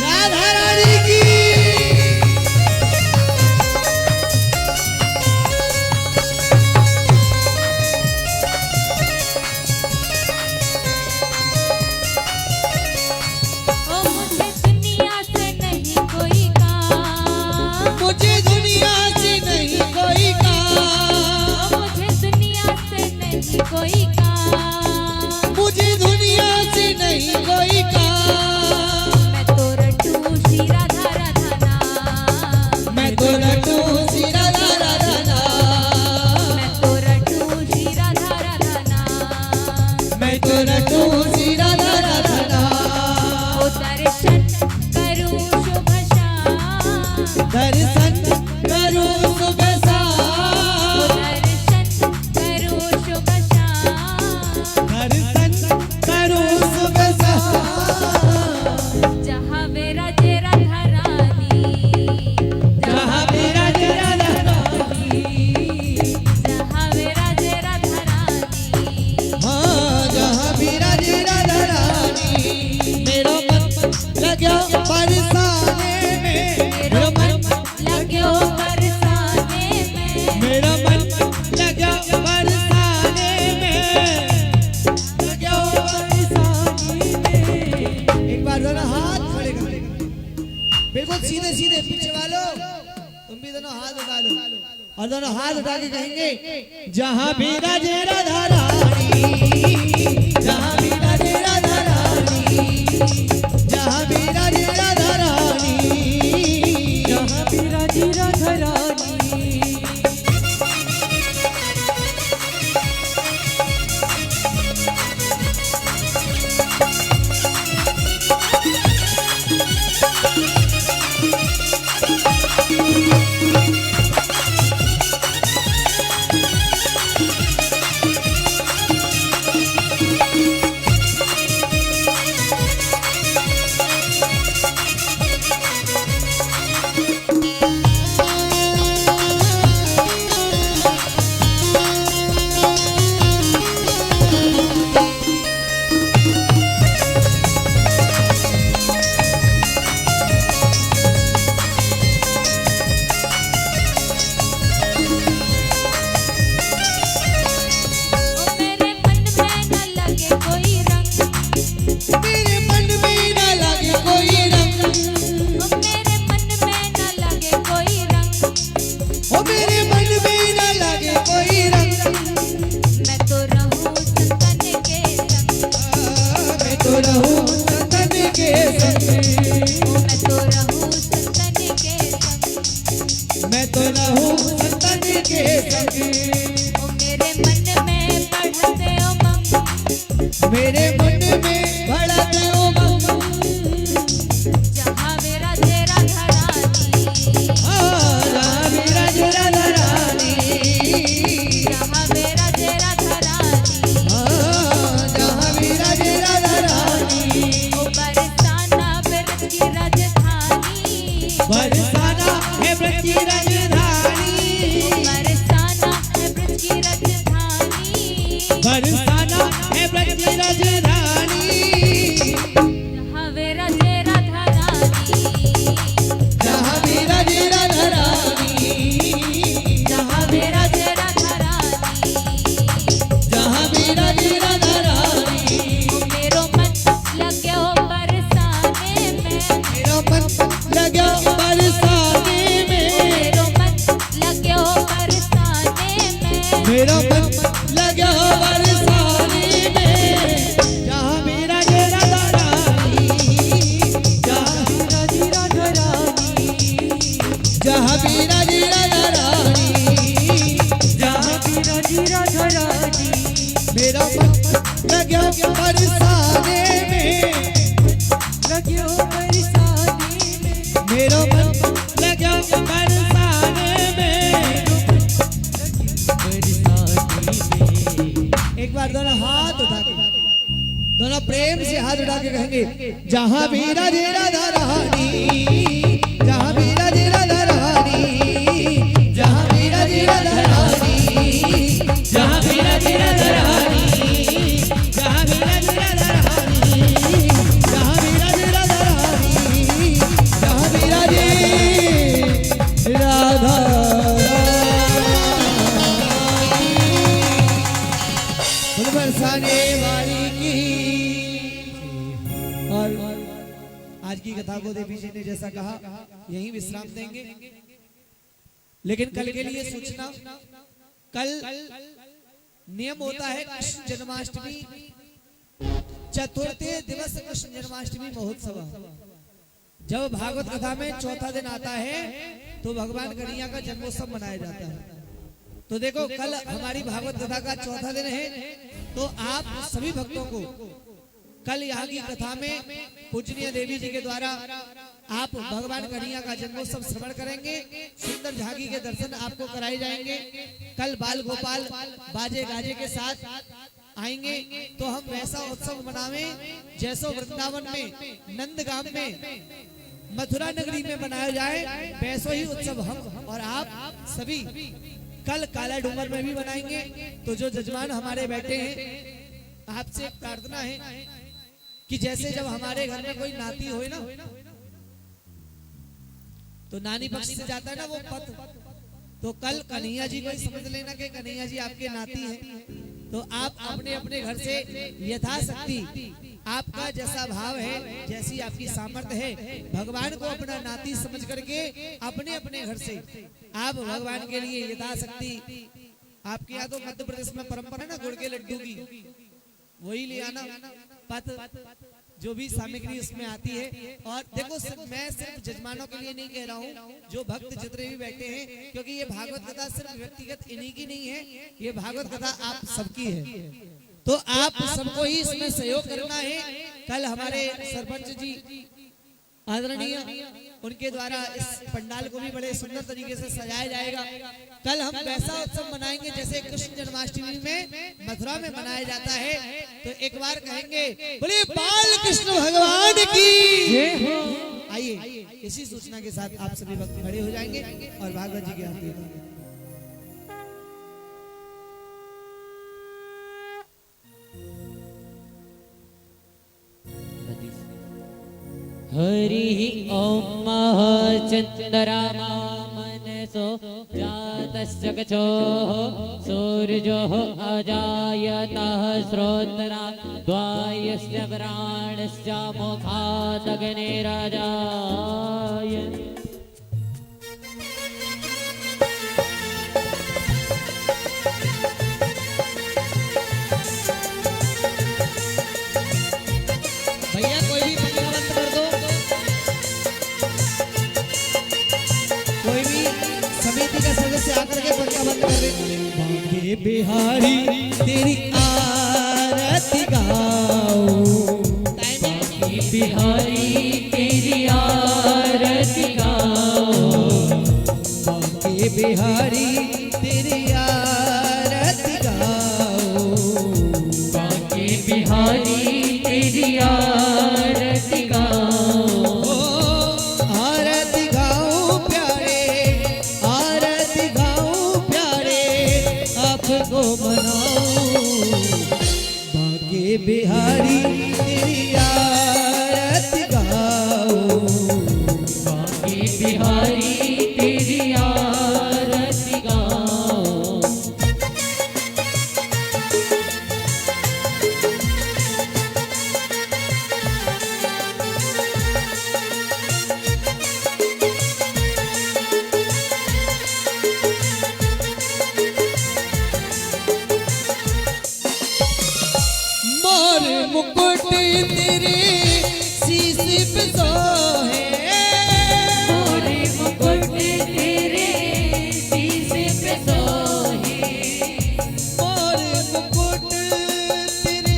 राधा रानी की। ओ मुझे दुनिया से नहीं कोई काम, मुझे दुनिया से नहीं कोई काम, मुझे दुनिया से नहीं कोई काम, मुझे दुनिया से नहीं कोई काम। मैं तो रटू श्री राधा राधा नाम, मैं तो रटू सी राधा राधा नाम, मैं तो रटू श्री राधा राधा नाम। मैं तो रटू सी राधा राधा नाम। ओ दर्शन करूं शुभ शाम, दर्शन करूं सुबह ओ शाम, दर्शन करूं शुभ शाम। दर्शन करूं सुबह शाम। जहाँ मेरा तेरा धरानी, जहाँ मेरा तेरा धरानी, जहाँ मेरा तेरा धरानी। हाँ जहाँ मेरा तेरा धरानी। मेरा मन लग्या बरसाने में, मेरा मन लग्यो बरसाने में, मेरा मन लग्या बरसाने में, लग्या बरसाने में। एक बार दोनों हाथ खड़े करो, बिल्कुल सीधे सीधे। पीछे वालों तुम भी दोनों हाथ उठा लो और दोनों हाथ उठा के कहेंगे जहाँ भी राजे राधा रानी, जहाँ भी राजे राधा रानी, जहाँ भी राजे राधा रानी, जहाँ भी राजे राधा रानी। मेरे मन में बढ़त उमंग, जहाँ मेरा तेरा धरानी, जहाँ मेरा तेरा धरानी, जहाँ मेरा तेरा धरानी, जहाँ मेरा तेरा धरानी। ओ बरसाना ब्रज की राजधानी, बरसाना है ब्रज की राजधानी, बरसाना है ब्रज की राजधानी, बरसाना है ब्रज की राजधानी। जहाँ मेरा तेरा धरानी, जहाँ मेरा तेरा धरानी, जहाँ मेरा तेरा धरानी, जहाँ मेरा तेरा धरानी। ओ मेरो मन लग्यो बरसाने में, मेरा मन लगा बरसाने में, मेरो मन लग्यो बरसाने में, मेरा मन लगा बरसाने में। जहाँ मेरा तेरा धरानी, जहाँ मेरा तेरा धरानी, जहाँ मेरा तेरा धरानी, जहाँ मेरा तेरा धरानी। मेरा मन लग्यो बरसाने में, लग्यो बरसाने में, मेरो मन लग्यो बरसाने में। एक बार दोनों हाथ उठा के, दोनों प्रेम से हाथ उठा के कहेंगे, जहाँ भी राधे राधा रानी, जहाँ भी राधे राधा रानी, जहाँ भी राधे राधा रानी, जहाँ भी राधे राधा रानी, जहाँ भी राधे राधा रानी, जहाँ भी राधे राधा रानी, जहाँ भी राधे राधा बरसाने वाली की। और आज की कथा को देवी जी ने जैसा कहा यहीं विश्राम देंगे, लेकिन कल के लिए सूचना, कल नियम होता है कृष्ण जन्माष्टमी, चतुर्थी दिवस कृष्ण जन्माष्टमी महोत्सव। जब भागवत कथा में चौथा दिन आता है तो भगवान कन्हैया का जन्मोत्सव मनाया जाता है। तो देखो कल हमारी भागवत कथा का चौथा दिन है, तो आप सभी भक्तों को कल यहाँ की कथा में पूजनीय देवी जी के द्वारा आप भगवान कन्हैया का जन्मोत्सव श्रवण करेंगे, सुंदर झांकी के दर्शन आपको कराए जाएंगे। कल बाल गोपाल बाजे गाजे के साथ आएंगे, तो हम वैसा उत्सव मनावे जैसो वृंदावन में, नंदगाम में, मथुरा नगरी में मनाया जाए, वैसो ही उत्सव हम और आप सभी कल काला डूंगर में भी बनाएंगे। तो जो जजमान हमारे बैठे हैं, आपसे प्रार्थना है कि जैसे जब हमारे घर में कोई नाती होए ना, तो नानी पक्ष से जाता है ना वो पत, तो कल कन्हैया जी को ही समझ लेना कि कन्हैया जी आपके नाती हैं। तो आप अपने अपने घर से यथाशक्ति आपका जैसा भाव है, जैसी आपकी सामर्थ्य है, भगवान को अपना नाती समझ करके अपने अपने घर से आप भगवान के लिए यथाशक्ति, आपके यहाँ तो मध्य प्रदेश में परंपरा है ना गुड़ के लड्डू की, वही ले आना पत, जो भी सामग्री उसमें आती है। और देखो मैं सिर्फ जजमानों के लिए नहीं कह रहा हूँ, जो भक्त जितने भी बैठे हैं, क्योंकि ये भागवत कथा सिर्फ व्यक्तिगत इन्हीं की नहीं है, ये भागवत कथा आप सबकी है। तो आप सबको ही इसमें सहयोग करना है। कल हमारे सरपंच जी आदरणीय, उनके द्वारा इस पंडाल को भी बड़े सुंदर तरीके से सजाया जाएगा। कल हम वैसा उत्सव मनाएंगे जैसे कृष्ण जन्माष्टमी में मथुरा में मनाया जाता है। तो एक बार कहेंगे बोले बाल कृष्ण भगवान की। आइए इसी सूचना के साथ आप सभी भक्त खड़े हो जाएंगे और भागवत जी की आरती करेंगे। हरि ओम चंद्रमा मनसो जातस्य गचो सूर्यो अजायतः श्रोत्रा द्वायस्य प्राणस्य मुखादग्निराजाय। भैया कोई भी पंखा बंद कर दो, कोई भी समिति का सदस्य आकर के पंखा बंद कर दे। बांके बिहारी तेरी आरती गाओ, बांके बिहारी तेरी आरती गाओ, बांके बिहारी तेरी आरती गाओ, बांके बिहारी तेरी आरती गाओ। आरती गाओ प्यारे, आरती गाओ प्यारे, आपको मनाओ। बांके बिहारी तेरी आरती गाओ, बांके बिहारी तेरी आरती गाओ। मोर मुकुट तेरे शीश पे सोहे, मोरे मुकुट तेरे शीश पे सोहे, मोर मुकुट तेरे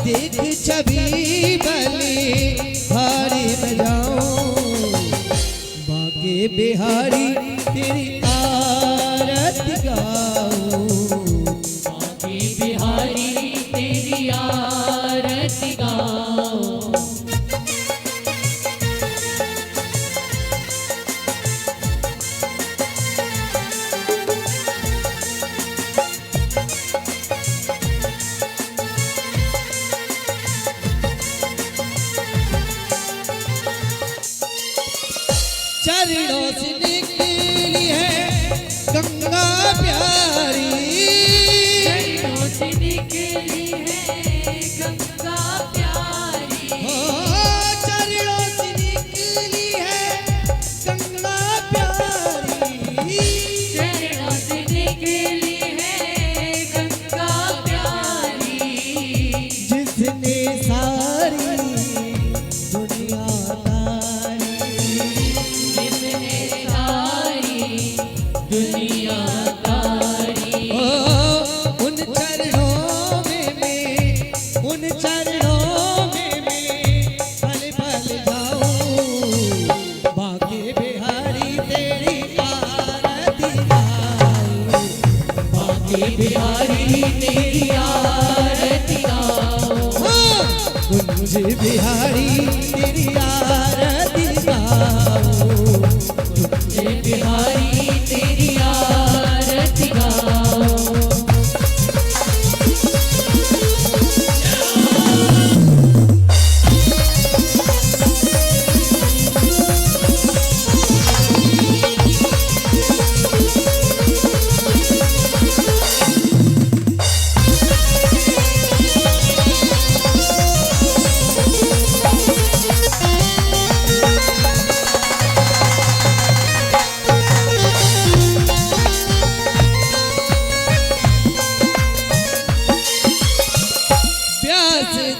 देख छवि बलि हारी में जाऊं बाके बिहारी तेरी आरती गाऊं बाके बिहारी तेरी आरती गाऊं चरणों से निकली है गंगा प्यारी चरणों से निकली है गंगा प्यारी चरणों से निकली है गंगा प्यारी चरणों से निकली है गंगा प्यारी जिसने सारी दुनिया दुनिया तारी उन चरणों में मैं पल पल जाऊं बाके बिहारी तेरी आरती गाऊं बाके बिहारी तेरी आरती गाऊं कुंज बिहारी तेरी आरती गाऊं जय बिहारी तेरी आरती गाऊं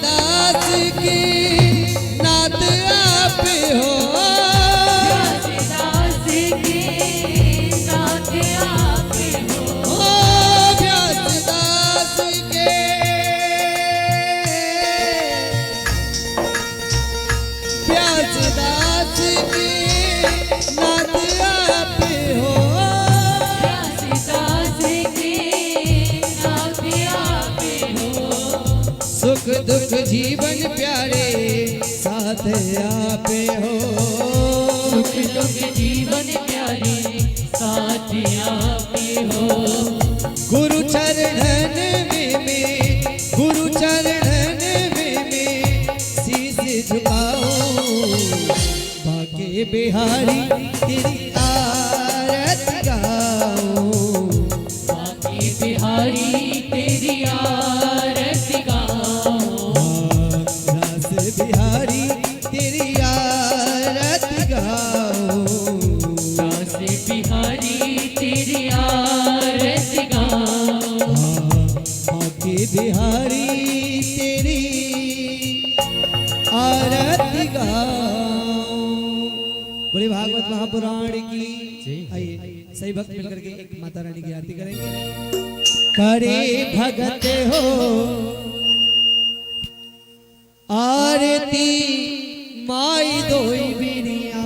दास की नात आप हो दास के नाथ आप हो व्यास दास के व्यास दास के नात आप हो दास के नाथ आप हो सुख दुख जीवन प्यारे साथ आप हो सुख दुख जीवन प्यारे साथ आप हो गुरु चरणन गुरु चरणन में शीश झुकाओ बाके बिहारी तेरी आरती गाओ बाके बिहारी तेरी आरती गाऊं रास बिहारी तेरी आरती गाओ दास बिहारी तेरी आरती गाऊं बाके बिहारी तेरी आरती गाओ। बोले भागवत महापुराण की। आइए सही भक्त मिलकर के एक माता रानी की आरती करेंगे। करे भगत हो आरती माई दोई बिरिया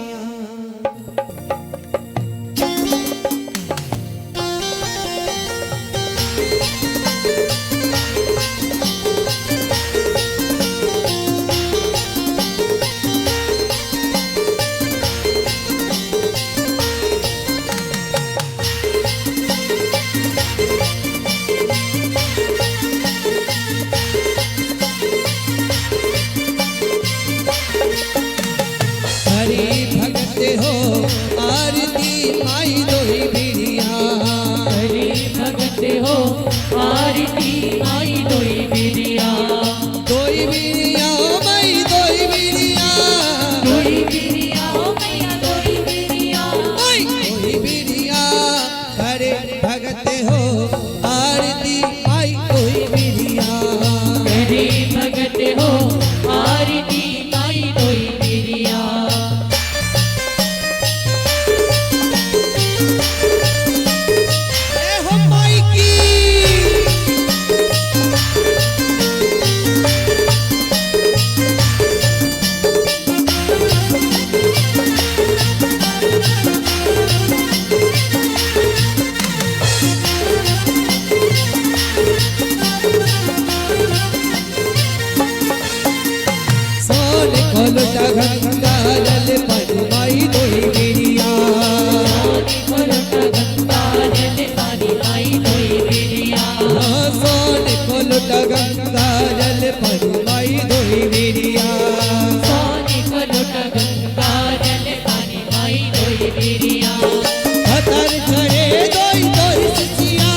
अतर चढ़े दोई दोई सिसिया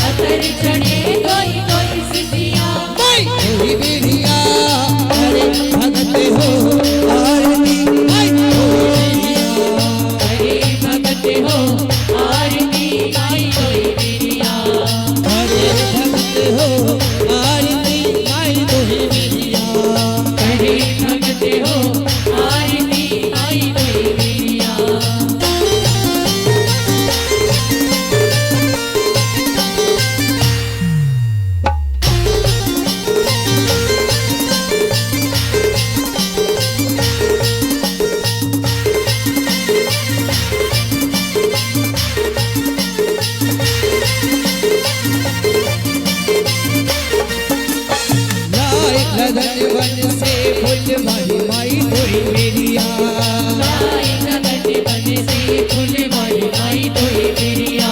अतर चढ़े कोई कोई सिसिया भाई कोई बिरिया अरे भगत हो आरती भाई हरे भगत हो आरती आई कोई बिरिया अरे भगत हो आरती भाई दोई बिरिया हरे भगत हो आरती आई कोई बिरिया लाए लगन वन से फूल मारी माई दोई बिरिया लाई लगन बन से फूल मारी आई कोई बिरिया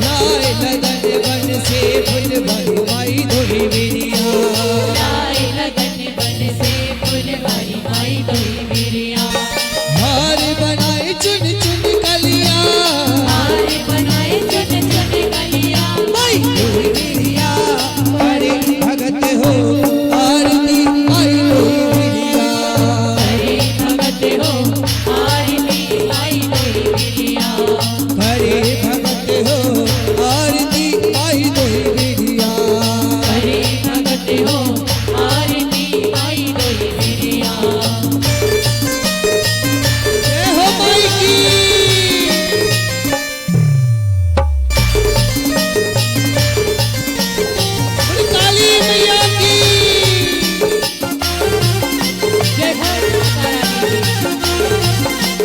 लाए लगन वन से फूल मारी माई दोई बिरिया लाई लगन बन से फूल मारी आई कोई बिरिया हार बनाए चुन चुन कलिया हार बनाए चुन चुन कलिया माई दोई बिरिया अरे भगत हो आरती आई दोई बिरिया हरे भगत हो आरती आई कोई बिरिया हरे भगत हो आरती आई दोई बिरिया हरे भगत हो आरती आई कोई बिरिया जय हो माई की बोली काली मैया की जय हो माता रानी की।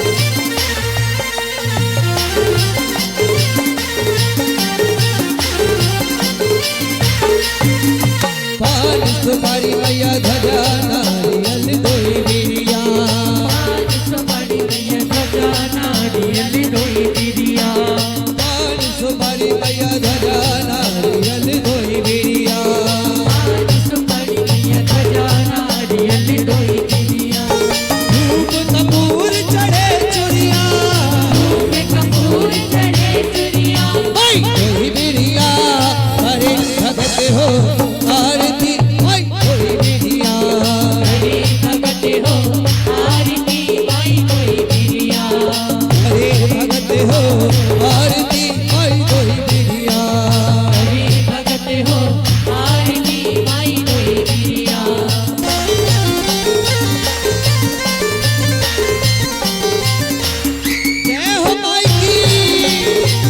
पान सुपारी मैया ध्वजा नारियल दोई बिरिया आज सुपारी मैया ध्वजा नारियल दोई बिरिया पान सुपारी मैया ध्वजा नारियल दोई बिरिया आज सुपारी मैया ध्वजा नारियल दोई बिरिया धूप कपूर चढ़े चुरिया में कपूर चढ़े चुरिया भाई दोई बिरिया अरे भगत हो आरती भाई दोई बिरिया हरे भगत हो आरती आई कोई बिरिया अरे भगत हो आरती आई दोई बिरिया हरे भगत हो आरती आई कोई बिरिया जय हो माई की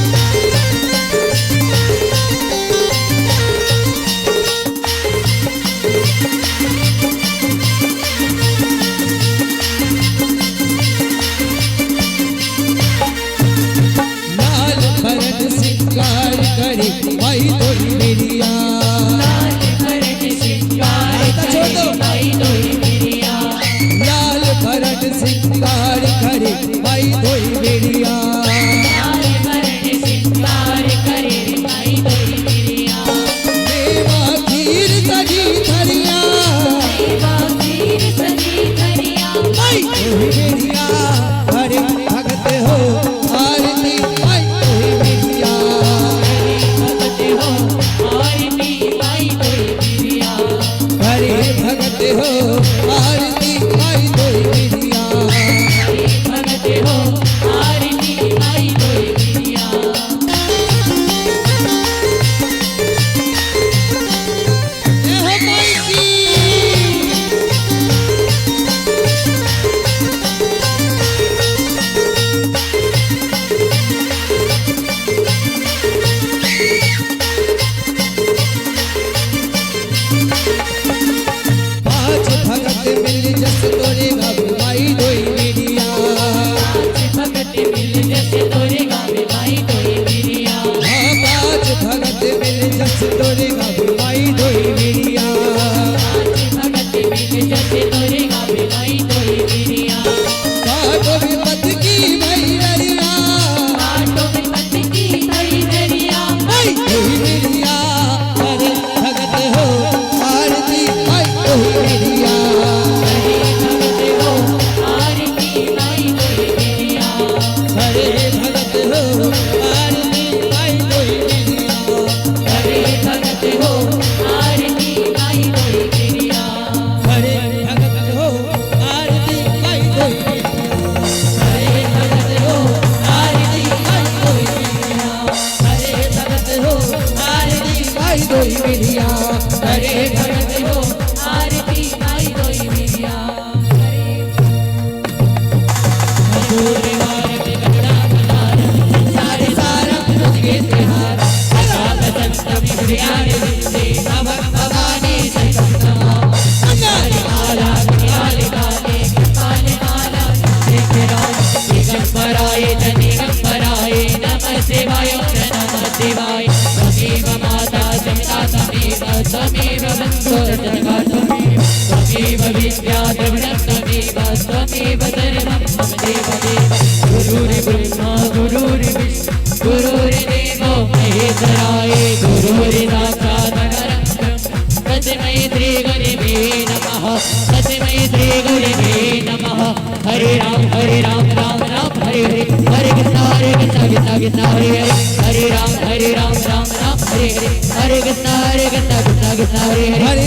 त्वमेव बन्धो जनका त्वमेव विद्या द्रविणं त्वमेव त्वमेव सर्वं मम देव देव गुरुर्ब्रह्मा गुरुर्विष्णु गुरुर्देवो महेश्वराय गुरुर्साक्षात् परब्रह्म तस्मै श्री गुरवे नमः तस्मै श्री गुरवे नमः हरे राम राम राम हरे हरे हरे कृष्ण कृष्ण कृष्ण हरे हरे हरे राम राम राम हरे हरे हरे कृष्ण कृष्ण कृष्ण हरे हरे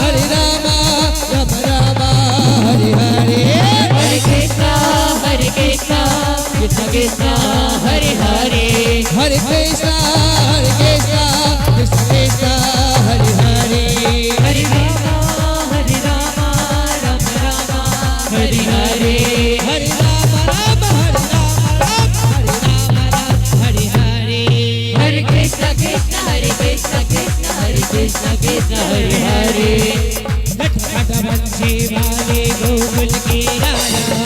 हरे राम राम राम हरे हरे हरे कृष्ण कृष्ण कृष्ण हरे हरे हरे कृष्ण कृष्ण कृष्ण हरे हरे हरे राम राम राम हरे हरे हरे राम हरे हरे हरे कृष्ण कृष्ण कृष्ण हरे हरे बंशी वाले गोकुल के राजा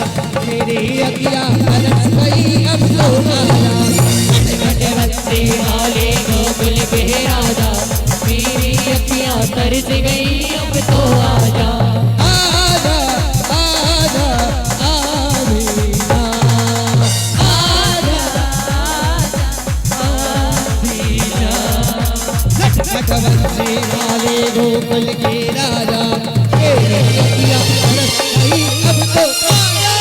मेरी अखियां तरस गई अब तो आजा बंशी वाले गोकुल के राजा मेरी अखियां तरस गई अब तो आजा आजा आजा आमीना बंशी वाले गोकुल के राजा मेरी अखियां तरस गई अब तो आजा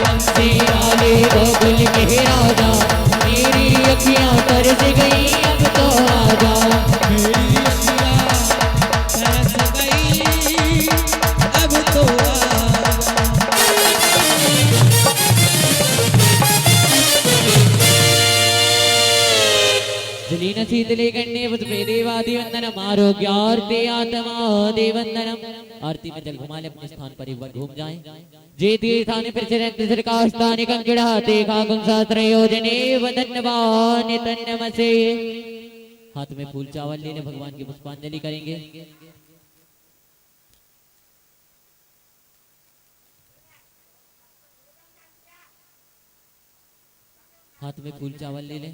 बंशी वाले गोकुल के राजा मेरी अखियां तरस गई अब तो आजा मेरी अखियां तरस गई अब तो आजा जलीन शीतले कन्ने पुष्पे देवादिवंदनम आरोग्यार्थे आत्मा देवंदनम आरती में जल घुमा ले अपने स्थान पर एक बार घूम जाएं जे तीर्थानि प्रचरन्ति सर्कास्तानि कंकड़ाते काकं शास्त्रयोजने वदन्नवानि तन्नमसे हाथ में फूल चावल ले ले भगवान की पुष्पांजलि करेंगे हाथ में फूल चावल ले ले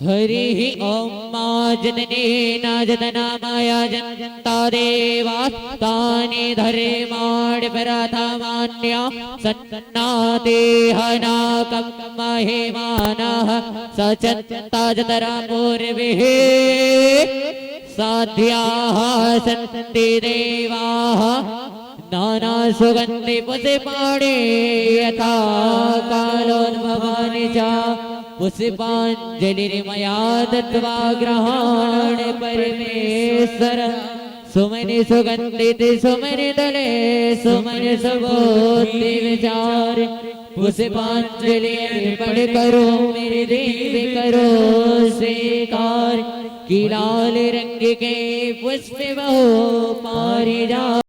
हरि ओम मा जननी नाजदना माया जनता देवास्तानि धर्माणि प्रथमान्या सन्नाते हनाकं महिमानः सचन्ता जतरा पूर्विः साध्याः सन्ति देवाः नाना सुगन्धि पुष्पाणि यथा कालोद्भवानि च पुष्पांजलिर्मया दत्त्वा ग्रहाण परमेश्वर सुमनि सुगन्धित सुमनि दले सुमनि सुबोधि विचार पुष्पांजलि अर्पण करो मेरे देव करो स्वीकार कि लाल रंग के पुष्प बहु पारिजात